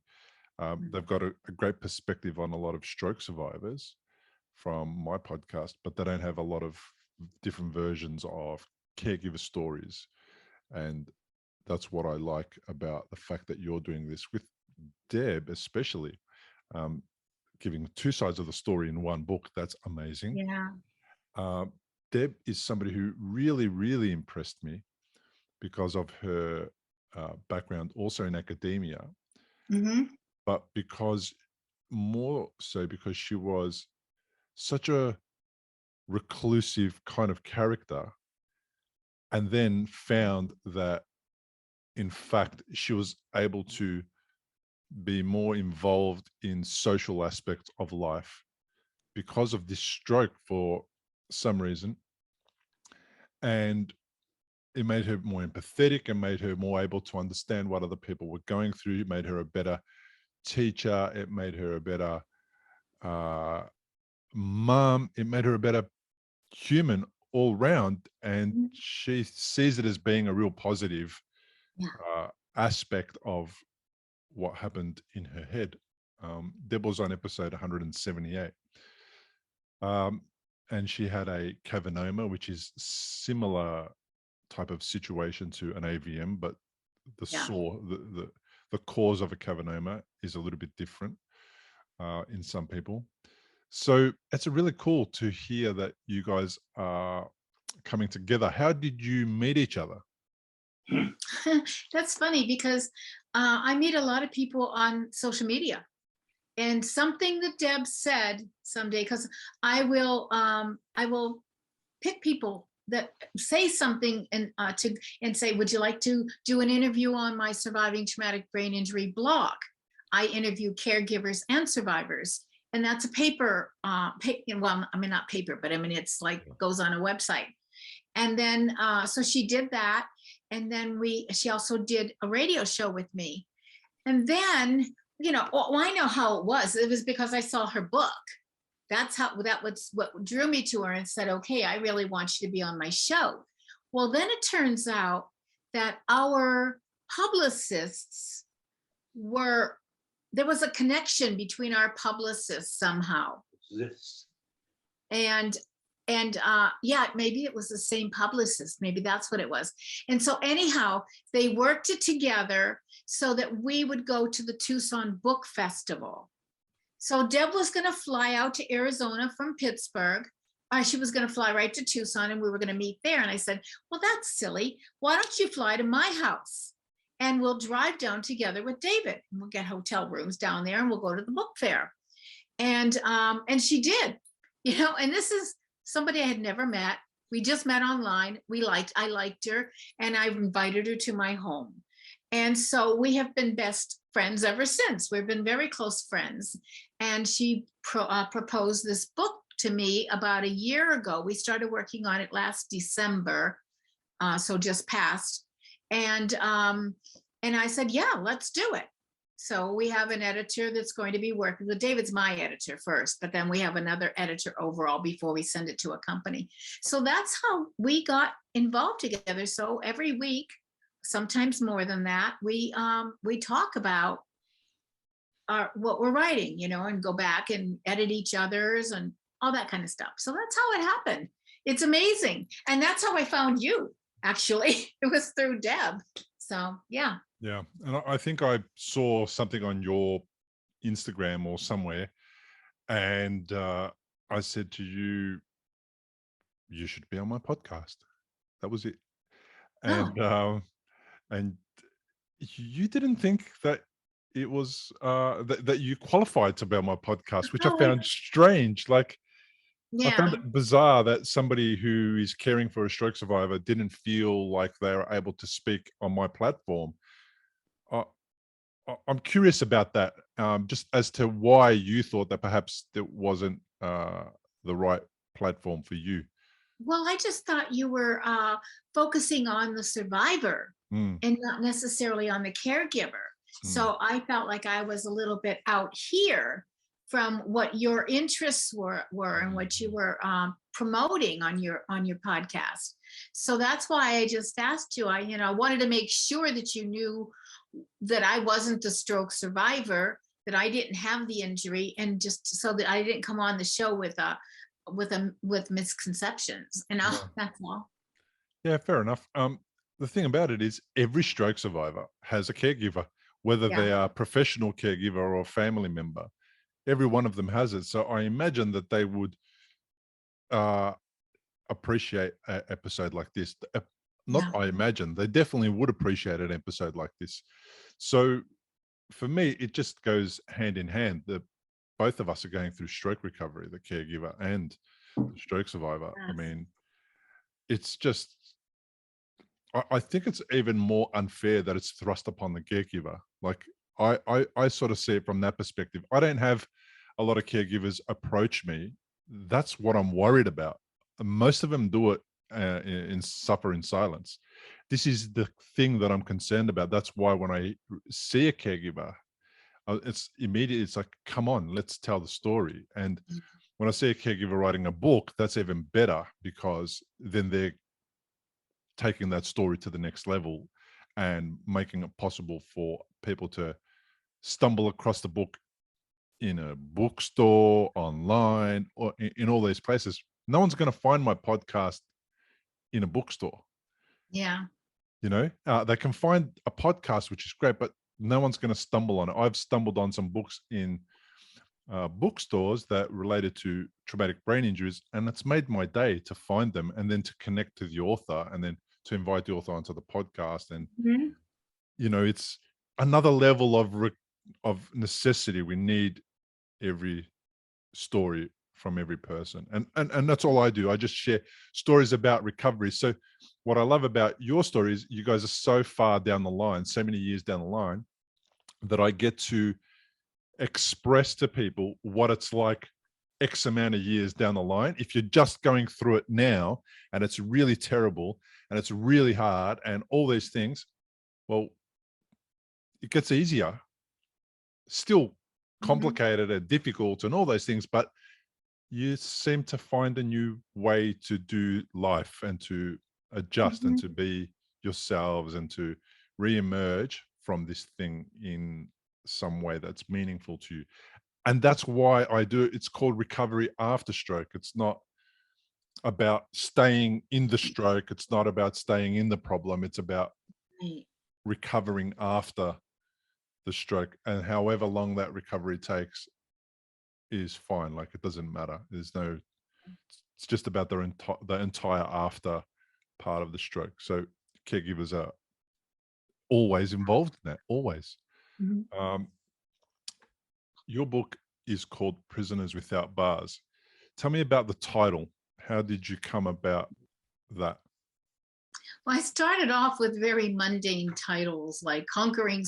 They've got a great perspective on a lot of stroke survivors from my podcast, but they don't have a lot of different versions of caregiver stories. And that's what I like about the fact that you're doing this with Deb, especially, giving 2 sides of the story in one book. That's amazing. Yeah. Deb is somebody who really, really impressed me because of her background also in academia, Mm-hmm. but more so because she was such a reclusive kind of character, and then found that in fact she was able to be more involved in social aspects of life because of this stroke for some reason. And it made her more empathetic and made her more able to understand what other people were going through. It made her a better teacher. It made her a better mom. It made her a better human all round. And she sees it as being a real positive aspect of what happened in her head. Deb was on episode 178. And she had a cavernoma, which is similar type of situation to an AVM, but the cause of a cavernoma is a little bit different in some people. So it's really cool to hear that you guys are coming together. How did you meet each other? That's funny because I meet a lot of people on social media, and something that Deb said someday, because I will pick people that say something and say, would you like to do an interview on my Surviving Traumatic Brain Injury blog? I interview caregivers and survivors, and that's a paper. Well, I mean, not paper, but I mean, it's like goes on a website. And then so she did that. And then she also did a radio show with me. And then, I know how it was. It was because I saw her book. That was what drew me to her and said, okay, I really want you to be on my show. Well, then it turns out that our publicists there was a connection between our publicists somehow. This. And yeah, maybe it was the same publicist. Maybe that's what it was. And so anyhow, they worked it together so that we would go to the Tucson Book Festival. So Deb was going to fly out to Arizona from Pittsburgh. She was going to fly right to Tucson and we were going to meet there. And I said, well, that's silly. Why don't you fly to my house and we'll drive down together with David. And we'll get hotel rooms down there and we'll go to the book fair. And she did, and this is somebody I had never met. We just met online. I liked her and I invited her to my home. And so we have been best friends ever since. We've been very close friends. And she proposed this book to me about a year ago. We started working on it last December, so just passed. And I said, yeah, let's do it. So we have an editor that's going to be working with David's my editor first, but then we have another editor overall before we send it to a company. So that's how we got involved together. So every week, sometimes more than that, we talk about what we're writing, and go back and edit each other's and all that kind of stuff. So that's how it happened. It's amazing. And that's how I found you, actually. It was through Deb. So, yeah. Yeah. And I think I saw something on your Instagram or somewhere, and I said to you, you should be on my podcast. That was it. And you didn't think that it was that you qualified to be on my podcast, which I found strange. Like, I found it bizarre that somebody who is caring for a stroke survivor didn't feel like they were able to speak on my platform. I'm curious about that, just as to why you thought that perhaps it wasn't the right platform for you. Well, I just thought you were focusing on the survivor and not necessarily on the caregiver. So I felt like I was a little bit out here from what your interests were and what you were promoting on your podcast. So that's why I just asked you. I wanted to make sure that you knew that I wasn't the stroke survivor, that I didn't have the injury, and just so that I didn't come on the show with misconceptions. And that's all. Yeah, fair enough. The thing about it is every stroke survivor has a caregiver, whether they are a professional caregiver or a family member. Every one of them has it. So I imagine that they would appreciate an episode like this. I imagine they definitely would appreciate an episode like this. So for me, it just goes hand in hand that both of us are going through stroke recovery, the caregiver and the stroke survivor. Yes. I mean, it's just, I think it's even more unfair that it's thrust upon the caregiver. Like I sort of see it from that perspective. I don't have a lot of caregivers approach me. That's what I'm worried about. Most of them do it suffer in silence. This is the thing that I'm concerned about. That's why when I see a caregiver, it's like, come on, let's tell the story. And when I see a caregiver writing a book, that's even better, because then they're taking that story to the next level and making it possible for people to stumble across the book in a bookstore, online, or in all these places. No one's going to find my podcast in a bookstore. Yeah. They can find a podcast, which is great, but no one's going to stumble on it. I've stumbled on some books in bookstores that related to traumatic brain injuries, and it's made my day to find them and then to connect to the author and then to invite the author onto the podcast. And it's another level of necessity. We need every story from every person, and that's all I do. I just share stories about recovery. So what I love about your story is you guys are so far down the line, so many years down the line, that I get to express to people what it's like X amount of years down the line. If you're just going through it now and it's really terrible and it's really hard and all these things, well, it gets easier. Still complicated and difficult and all those things, but you seem to find a new way to do life and to adjust and to be yourselves and to re-emerge from this thing in some way that's meaningful to you. And that's why I do it's called recovery after stroke. It's not about staying in the stroke. It's not about staying in the problem. It's about recovering after the stroke, and however long that recovery takes is fine. Like, it doesn't matter. There's no, it's just about the entire after part of the stroke. So caregivers are always involved in that, always. Your book is called Prisoners Without Bars. Tell me about the title. How did you come about that? Well, I started off with very mundane titles like Conquering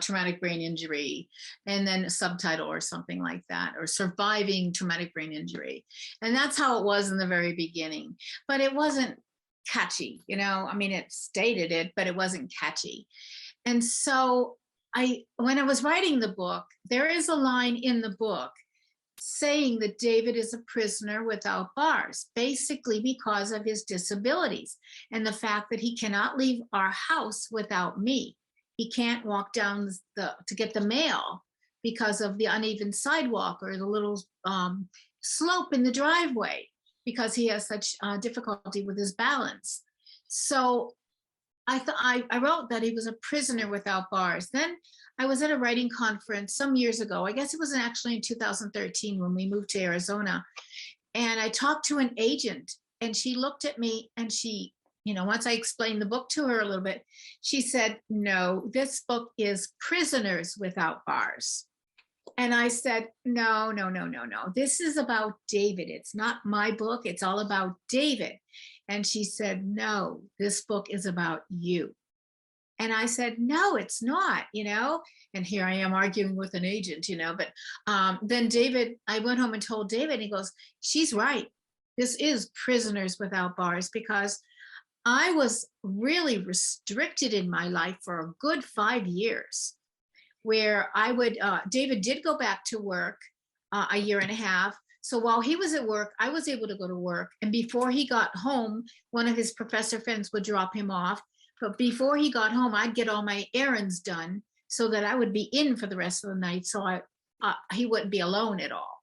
Traumatic Brain Injury, and then a subtitle or something like that, or Surviving Traumatic Brain Injury. And that's how it was in the very beginning. But it wasn't catchy, you know? I mean, it stated it, but it wasn't catchy. And so when I was writing the book, there is a line in the book saying that David is a prisoner without bars, basically because of his disabilities and the fact that he cannot leave our house without me. He can't walk down to get the mail because of the uneven sidewalk or the little slope in the driveway, because he has such difficulty with his balance. So I wrote that he was a prisoner without bars. Then I was at a writing conference some years ago. I guess it was actually in 2013 when we moved to Arizona. And I talked to an agent, and she looked at me, and she, you know, once I explained the book to her a little bit, she said, no, this book is Prisoners Without Bars. And I said, no. This is about David. It's not my book. It's all about David. And she said, no, this book is about you. And I said, no, it's not, you know, and here I am arguing with an agent, you know, but then David, I went home and told David, and he goes, she's right. This is Prisoners Without Bars, because I was really restricted in my life for a good 5 years, where I would, David did go back to work a year and a half. So while he was at work, I was able to go to work. And before he got home, one of his professor friends would drop him off. But before he got home, I'd get all my errands done so that I would be in for the rest of the night, so he wouldn't be alone at all.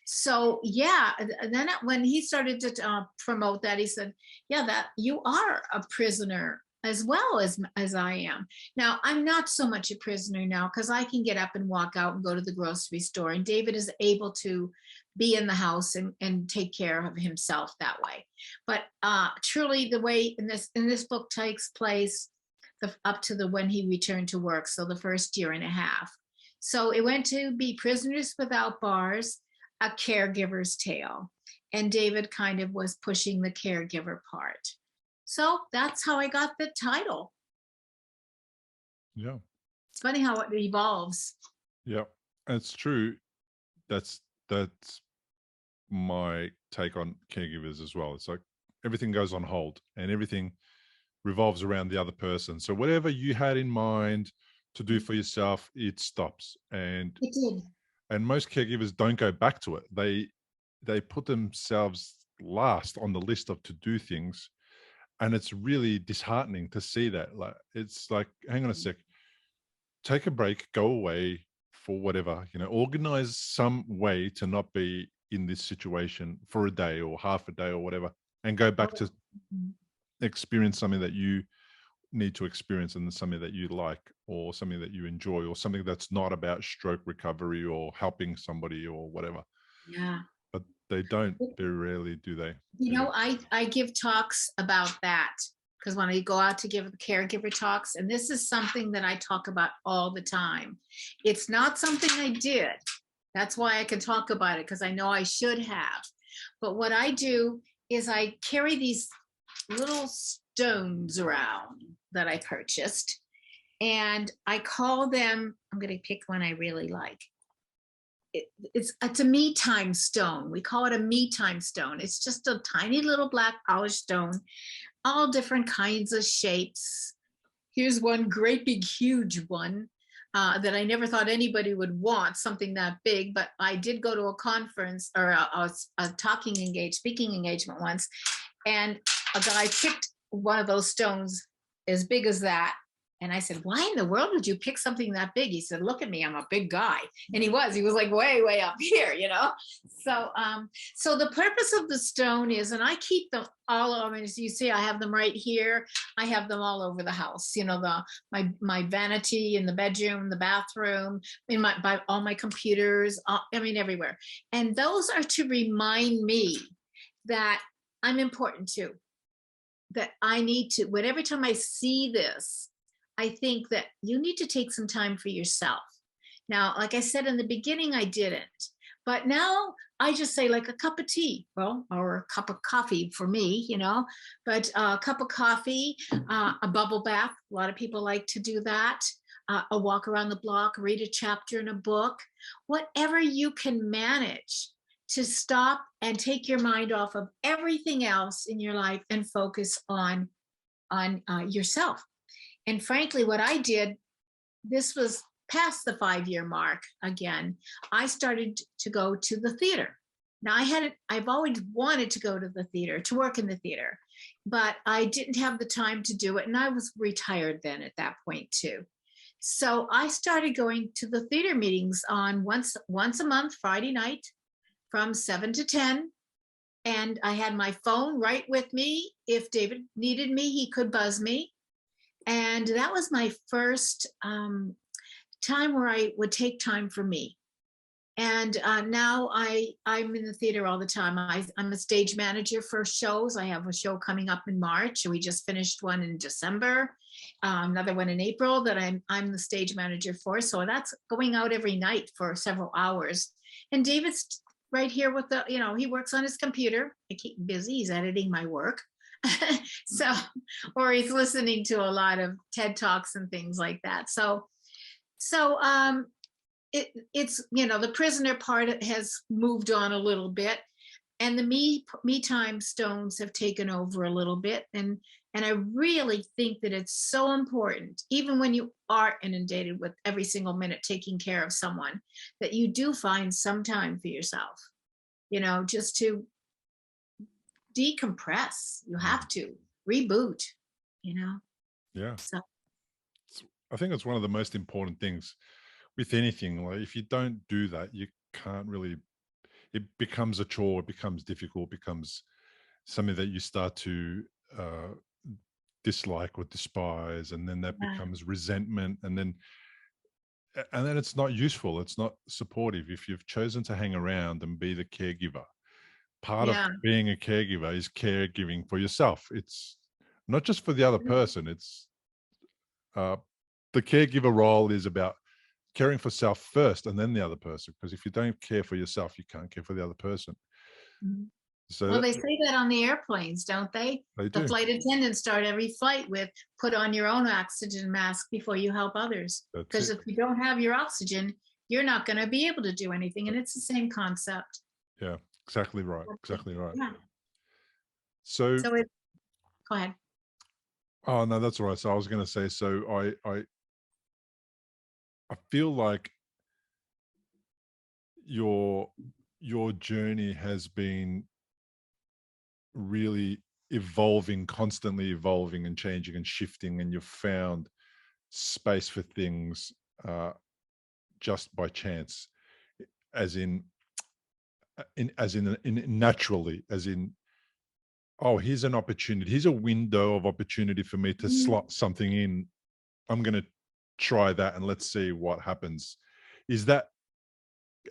So yeah, then when he started to promote that, he said, yeah, that you are a prisoner as well as I am. Now, I'm not so much a prisoner now, because I can get up and walk out and go to the grocery store, and David is able to be in the house and take care of himself that way. But truly, the way in this book takes place up to when he returned to work, so the first year and a half. So it went to be Prisoners Without Bars, a caregiver's tale, and David kind of was pushing the caregiver part. So that's how I got the title. Yeah. It's funny how it evolves. Yeah, it's true. That's my take on caregivers as well. It's like everything goes on hold and everything revolves around the other person. So whatever you had in mind to do for yourself, it stops. And It did. And most caregivers don't go back to it. They put themselves last on the list of to-do things. And it's really disheartening to see that. Like, it's like, hang on a sec, take a break, go away for whatever, you know, organize some way to not be in this situation for a day or half a day or whatever, and go back to experience something that you need to experience, and something that you like, or something that you enjoy, or something that's not about stroke recovery or helping somebody or whatever. Yeah. But they don't, very rarely do they. You know, I give talks about that, because when I go out to give the caregiver talks, and this is something that I talk about all the time. It's not something I did. That's why I can talk about it, because I know I should have. But what I do is I carry these little stones around that I purchased, and I call them, I'm going to pick one I really like. it's a me time stone. We call it a me time stone. It's just a tiny little black polished stone, all different kinds of shapes. Here's one great big huge one that I never thought anybody would want, something that big, but I did go to a conference or a speaking engagement once, and a guy picked one of those stones as big as that. And I said, why in the world would you pick something that big? He said, look at me, I'm a big guy. And he was like way, way up here, you know? So, so the purpose of the stone is, and I keep them all, I mean, as you see, I have them right here. I have them all over the house, you know, my vanity in the bedroom, the bathroom, by all my computers, I mean, everywhere. And those are to remind me that I'm important too, that I need to, every time I see this, I think that you need to take some time for yourself. Now, like I said in the beginning, I didn't, but now I just say like a cup of tea, well, or a cup of coffee for me, you know, but a cup of coffee, a bubble bath. A lot of people like to do that. A walk around the block, read a chapter in a book, whatever you can manage to stop and take your mind off of everything else in your life and focus on yourself. And frankly, what I did, this was past the 5-year mark again, I started to go to the theater. Now I've always wanted to go to the theater, to work in the theater, but I didn't have the time to do it. And I was retired then at that point too. So I started going to the theater meetings on once a month, Friday night from 7 to 10. And I had my phone right with me. If David needed me, he could buzz me. And that was my first time where I would take time for me. And now I'm in the theater all the time. I'm a stage manager for shows. I have a show coming up in March. We just finished one in December, another one in April that I'm the stage manager for. So that's going out every night for several hours. And David's right here with he works on his computer. I keep him busy. He's editing my work. So, or he's listening to a lot of TED Talks and things like that. So it's, the prisoner part has moved on a little bit, and the me time stones have taken over a little bit. And I really think that it's so important, even when you are inundated with every single minute taking care of someone, that you do find some time for yourself, just to decompress. You have to reboot, Yeah. So I think it's one of the most important things with anything. Like if you don't do that, you can't really, it becomes a chore, it becomes difficult, becomes something that you start to dislike or despise, and then that becomes resentment, and then it's not useful, it's not supportive. If you've chosen to hang around and be the caregiver, part of being a caregiver is caregiving for yourself. It's not just for the other person. It's the caregiver role is about caring for self first and then the other person, because if you don't care for yourself, you can't care for the other person. So well, they say that on the airplanes, don't they? They the do. Flight attendants start every flight with, put on your own oxygen mask before you help others, because if you don't have your oxygen, you're not going to be able to do anything. And it's the same concept. Yeah, exactly right. Exactly right. Yeah. So go ahead. Oh no, that's all right. So I was going to say, so I feel like your journey has been really evolving, constantly evolving and changing and shifting, and you've found space for things just by chance, as in naturally, as in, oh, here's an opportunity, here's a window of opportunity for me to slot something in. I'm going to try that and let's see what happens. Is that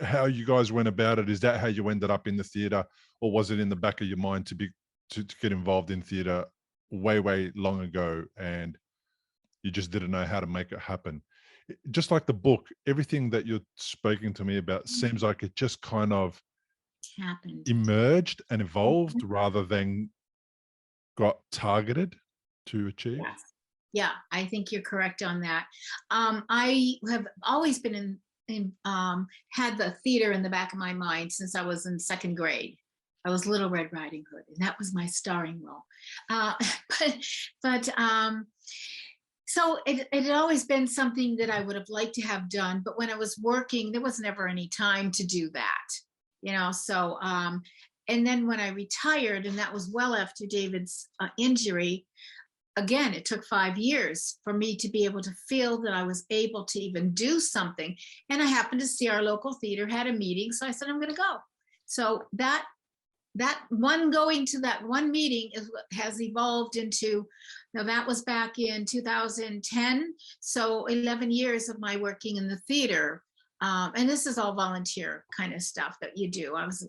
how you guys went about it? Is that how you ended up in the theater, or was it in the back of your mind to get involved in theater way long ago, and you just didn't know how to make it happen? Just like the book, everything that you're speaking to me about seems like it just kind of happened, emerged and evolved rather than got targeted to achieve. Yes. Yeah, I think you're correct on that. I have always been had the theater in the back of my mind since I was in second grade. I was Little Red Riding Hood, and that was my starring role. Uh, but so it had always been something that I would have liked to have done. But when I was working, there was never any time to do that, So, and then when I retired, and that was well after David's injury, again, it took 5 years for me to be able to feel that I was able to even do something. And I happened to see our local theater had a meeting. So I said, I'm going to go. So that going to that one meeting is what has evolved into, now that was back in 2010. So 11 years of my working in the theater. And this is all volunteer kind of stuff that you do. I was,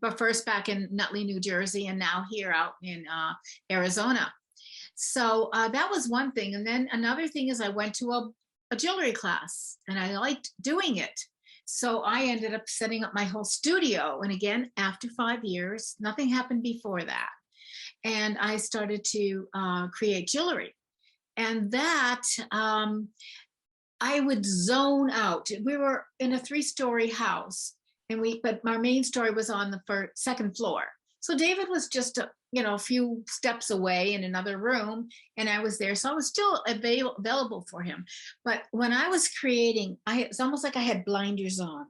but first back in Nutley, New Jersey, and now here out in Arizona. So that was one thing. And then another thing is I went to a jewelry class, and I liked doing it. So I ended up setting up my whole studio. And again, after 5 years, nothing happened before that. And I started to create jewelry. And that I would zone out. We were in a 3-story house. But our main story was on the second floor. So David was just a few steps away in another room, and I was there. So I was still available for him. But when I was creating, it's almost like I had blinders on.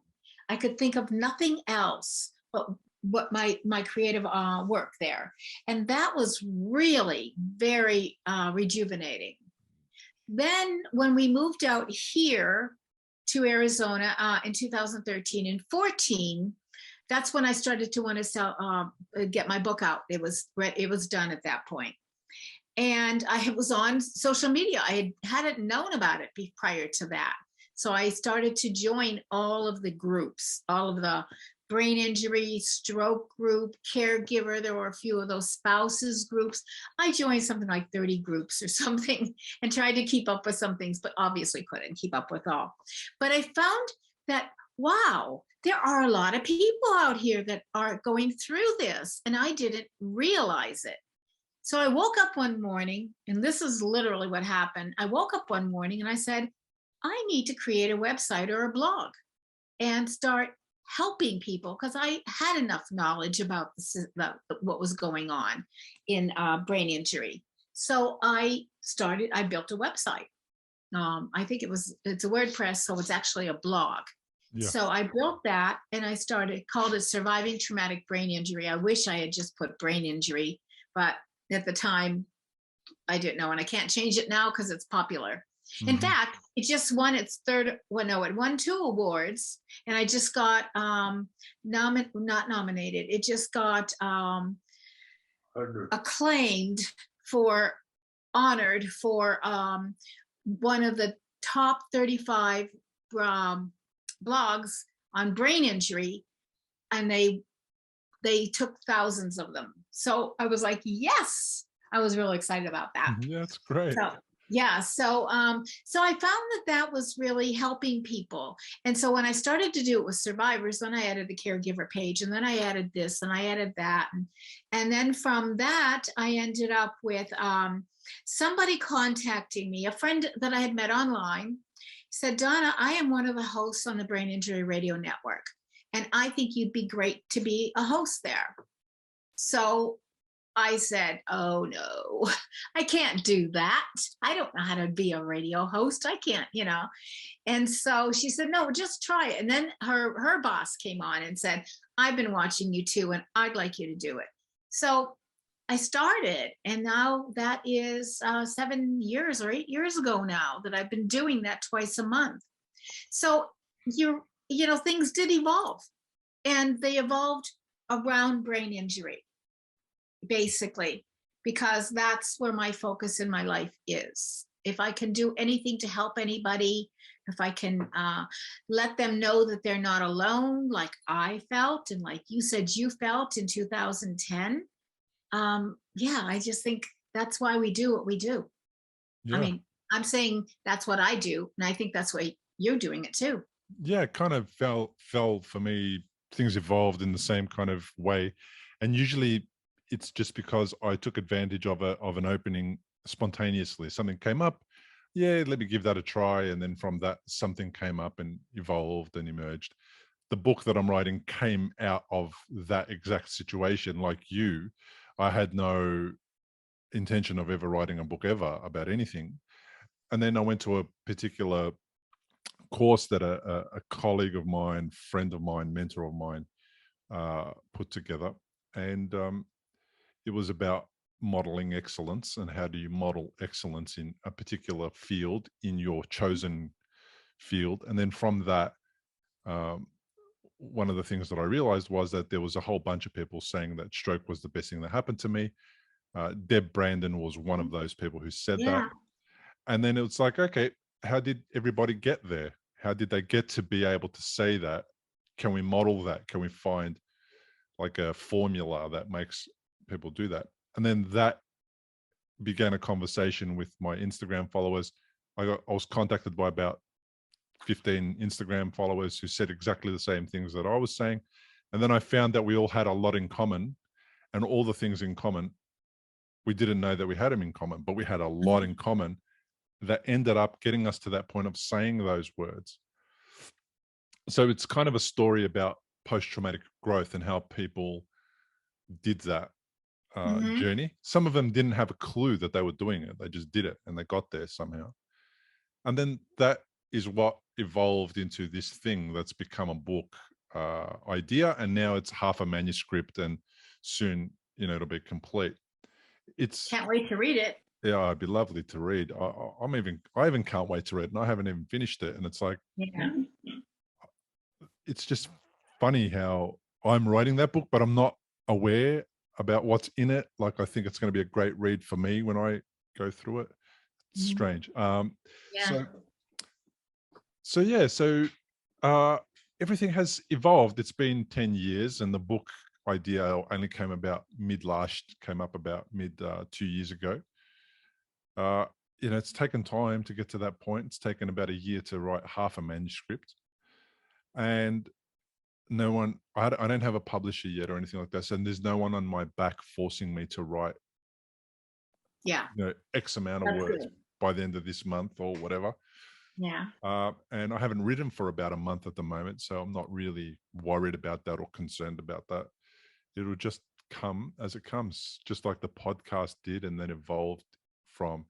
I could think of nothing else but what my creative work there. And that was really very rejuvenating. Then when we moved out here to Arizona in 2013 and 14, that's when I started to want to get my book out. It was done at that point. And I was on social media. I hadn't known about it prior to that. So I started to join all of the groups, all of the brain injury, stroke group, caregiver. There were a few of those spouses groups. I joined something like 30 groups or something and tried to keep up with some things, but obviously couldn't keep up with all. But I found that, wow, there are a lot of people out here that are going through this, and I didn't realize it. So I woke up one morning, and this is literally what happened. I woke up one morning and I said, I need to create a website or a blog and start helping people, because I had enough knowledge about what was going on in brain injury. So I built a website. I think it's a WordPress, so it's actually a blog. Yeah. So I built that, and I called it Surviving Traumatic Brain Injury. I wish I had just put brain injury, but at the time I didn't know, and I can't change it now because it's popular. Mm-hmm. In fact, it just won it won 2 awards, and I just got not nominated. It just got acclaimed honored for one of the top 35 blogs on brain injury, and they took thousands of them. So I was like, yes, I was really excited about that. Yeah, that's great. So I found that was really helping people. And so when I started to do it with survivors, then I added the caregiver page, and then I added this and I added that. And then from that, I ended up with somebody contacting me, a friend that I had met online, said, Donna, I am one of the hosts on the Brain Injury Radio Network, and I think you'd be great to be a host there. So I said, oh no, I can't do that. I don't know how to be a radio host. I can't, And so she said, no, just try it. And then her boss came on and said, I've been watching you too, and I'd like you to do it. So I started, and now that is 7 years or 8 years ago now that I've been doing that twice a month. So things did evolve, and they evolved around brain injury, basically, because that's where my focus in my life is. If I can do anything to help anybody, if I can let them know that they're not alone, like I felt, and like you said you felt in 2010, I just think that's why we do what we do. Yeah. I mean, I'm saying that's what I do, and I think that's why you're doing it too. Yeah, it kind of fell for me. Things evolved in the same kind of way, and usually it's just because I took advantage of an opening spontaneously. Something came up, yeah, let me give that a try. And then from that, something came up and evolved and emerged. The book that I'm writing came out of that exact situation. Like you, I had no intention of ever writing a book ever about anything. And then I went to a particular course that a colleague of mine, friend of mine, mentor of mine put together. And it was about modeling excellence and how do you model excellence in a particular field, in your chosen field. And then from that, um, one of the things that I realized was that there was a whole bunch of people saying that stroke was the best thing that happened to me. Deb Brandon was one of those people who said that. Yeah. And then it's like, okay, how did everybody get there? How did they get to be able to say that? Can we model that? Can we find like a formula that makes people do that? And then that began a conversation with my Instagram followers. I was contacted by about 15 Instagram followers who said exactly the same things that I was saying. And then I found that we all had a lot in common, and all the things in common, we didn't know that we had them in common, but we had a lot in common that ended up getting us to that point of saying those words. So it's kind of a story about post-traumatic growth and how people did that Mhm. journey. Some of them didn't have a clue that they were doing it. They just did it and they got there somehow. And then that is what evolved into this thing that's become a book idea. And now it's half a manuscript, and soon, it'll be complete. It's, Can't wait to read it. yeah, it'd be lovely to read. I even can't wait to read it, and I haven't even finished it. And it's like, Yeah. it's just funny how I'm writing that book, but I'm not aware about what's in it. Like, I think it's going to be a great read for me when I go through it. It's Mhm. strange. Yeah. So yeah, so uh, everything has evolved. It's been 10 years, and the book idea only came about came up about mid 2 years ago. Uh, it's taken time to get to that point. It's taken about a year to write half a manuscript, and I don't have a publisher yet or anything like that. So there's no one on my back forcing me to write, Yeah. X amount of That's words good. by the end of this month or whatever. Yeah. And I haven't written for about a month at the moment, so I'm not really worried about that or concerned about that. It'll just come as it comes, just like the podcast did, and then evolved from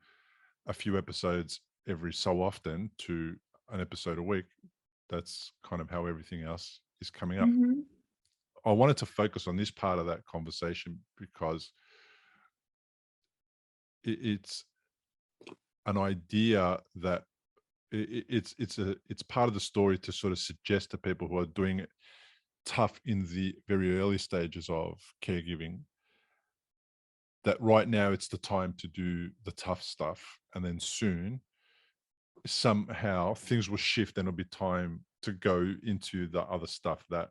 a few episodes every so often to an episode a week. That's kind of how everything else is coming up. Mhm. I wanted to focus on this part of that conversation because it's an idea that it's part of the story to sort of suggest to people who are doing it tough in the very early stages of caregiving that right now it's the time to do the tough stuff, and then soon somehow things will shift and it'll be time to go into the other stuff that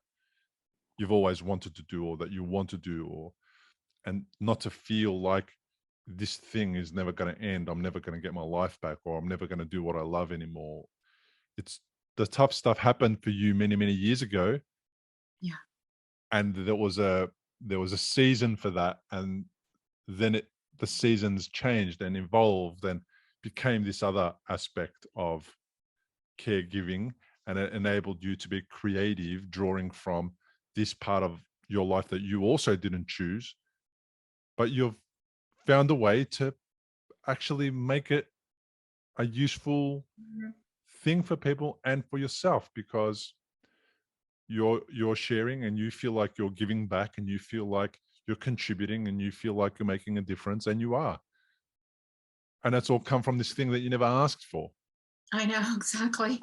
you've always wanted to do or that you want to do, or and not to feel like this thing is never going to end, I'm never going to get my life back, or I'm never going to do what I love anymore. It's the tough stuff happened for you many years ago, Yeah. and there was a season for that, and then the seasons changed and evolved and became this other aspect of caregiving, and it enabled you to be creative, drawing from this part of your life that you also didn't choose, but you've found a way to actually make it a useful Mhm. thing for people and for yourself, because you're sharing and you feel like you're giving back and you feel like you're contributing and you feel like you're making a difference, and you are. And that's all come from this thing that you never asked for. I know, exactly.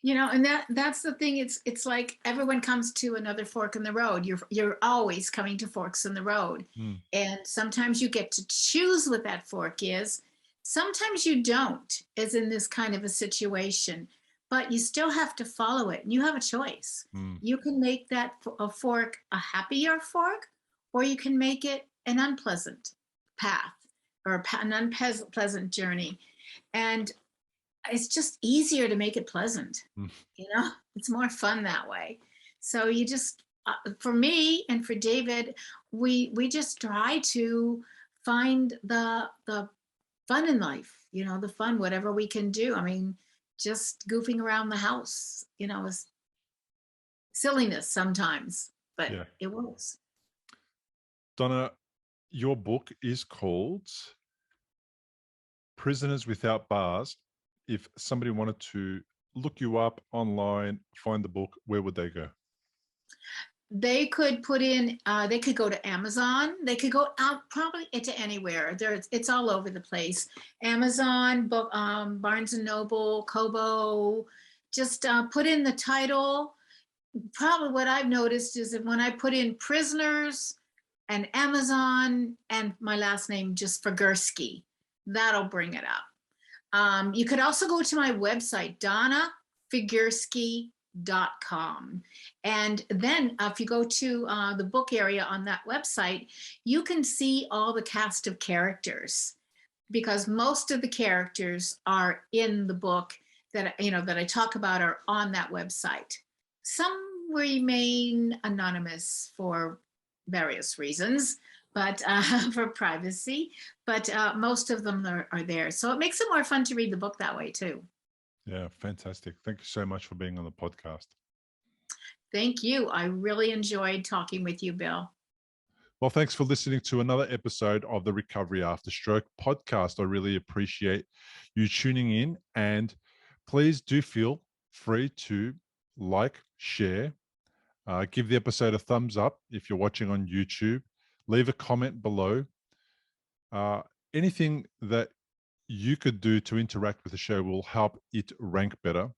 And that's the thing. It's like everyone comes to another fork in the road. You're always coming to forks in the road. Mm, And sometimes you get to choose what that fork is. Sometimes you don't, as in this kind of a situation, but you still have to follow it and you have a choice. mm, You can make that a fork a happier fork, or you can make it an unpleasant path, or an unpleasant journey. And it's just easier to make it pleasant. mm. It's more fun that way. So you just, for me and for David, we just try to find the fun in life. the fun, whatever we can do. I mean, just goofing around the house, is silliness sometimes, but Yeah. it works. Donna, your book is called Prisoners Without Bars. If somebody wanted to look you up online, find the book, where would they go? They could put in, they could go to Amazon. They could go out probably into anywhere. It's all over the place. Amazon, Barnes and Noble, Kobo. Just put in the title. Probably what I've noticed is that when I put in prisoners and Amazon and my last name, just Figurski, that'll bring it up. You could also go to my website, donnafigurski.com. And then if you go to the book area on that website, you can see all the cast of characters, because most of the characters are in the book that I talk about are on that website. Some remain anonymous for various reasons, but for privacy, but most of them are there. So it makes it more fun to read the book that way too. Yeah, fantastic. Thank you so much for being on the podcast. Thank you. I really enjoyed talking with you, Bill. Well, thanks for listening to another episode of the Recovery After Stroke podcast. I really appreciate you tuning in, and please do feel free to like, share, give the episode a thumbs up if you're watching on YouTube, leave a comment below. Anything that you could do to interact with the show will help it rank better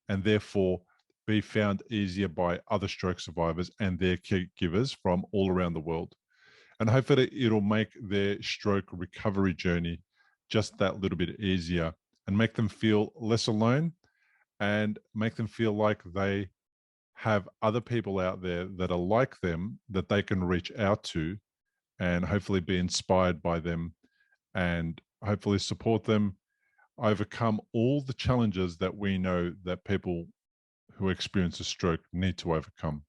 and therefore be found easier by other stroke survivors and their caregivers from all around the world. And hopefully it'll make their stroke recovery journey just that little bit easier and make them feel less alone and make them feel like they have other people out there that are like them that they can reach out to and hopefully be inspired by them and hopefully support them overcome all the challenges that we know that people who experience a stroke need to overcome.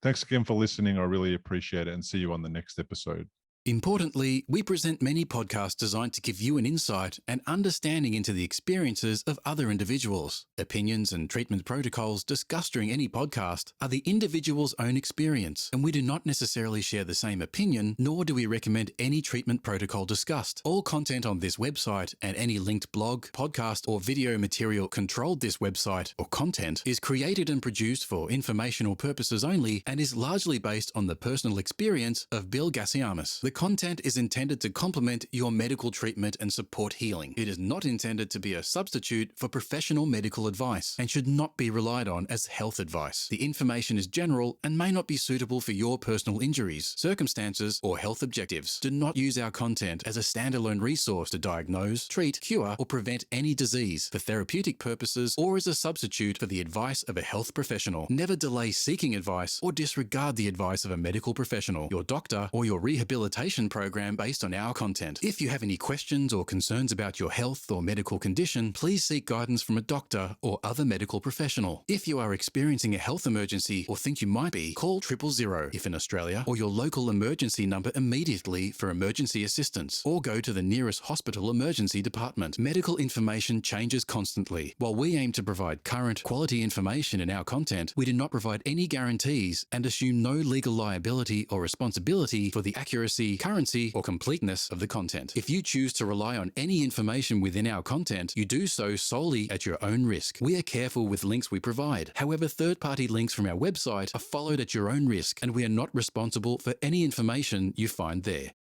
Thanks again for listening. I really appreciate it, and see you on the next episode. Importantly, we present many podcasts designed to give you an insight and understanding into the experiences of other individuals. Opinions and treatment protocols discussed during any podcast are the individual's own experience, and we do not necessarily share the same opinion, nor do we recommend any treatment protocol discussed. All content on this website and any linked blog, podcast, or video material controlled this website or content is created and produced for informational purposes only and is largely based on the personal experience of Bill Gassiamas. The content is intended to complement your medical treatment and support healing. It is not intended to be a substitute for professional medical advice and should not be relied on as health advice. The information is general and may not be suitable for your personal injuries, circumstances, or health objectives. Do not use our content as a standalone resource to diagnose, treat, cure, or prevent any disease for therapeutic purposes or as a substitute for the advice of a health professional. Never delay seeking advice or disregard the advice of a medical professional, your doctor, or your rehabilitation program based on our content. If you have any questions or concerns about your health or medical condition, please seek guidance from a doctor or other medical professional. If you are experiencing a health emergency or think you might be, call 000 if in Australia, or your local emergency number immediately for emergency assistance, or go to the nearest hospital emergency department. Medical information changes constantly. While we aim to provide current, quality information in our content, we do not provide any guarantees and assume no legal liability or responsibility for the accuracy, currency, or completeness of the content. If you choose to rely on any information within our content, you do so solely at your own risk. We are careful with links we provide. However, third-party links from our website are followed at your own risk, and we are not responsible for any information you find there.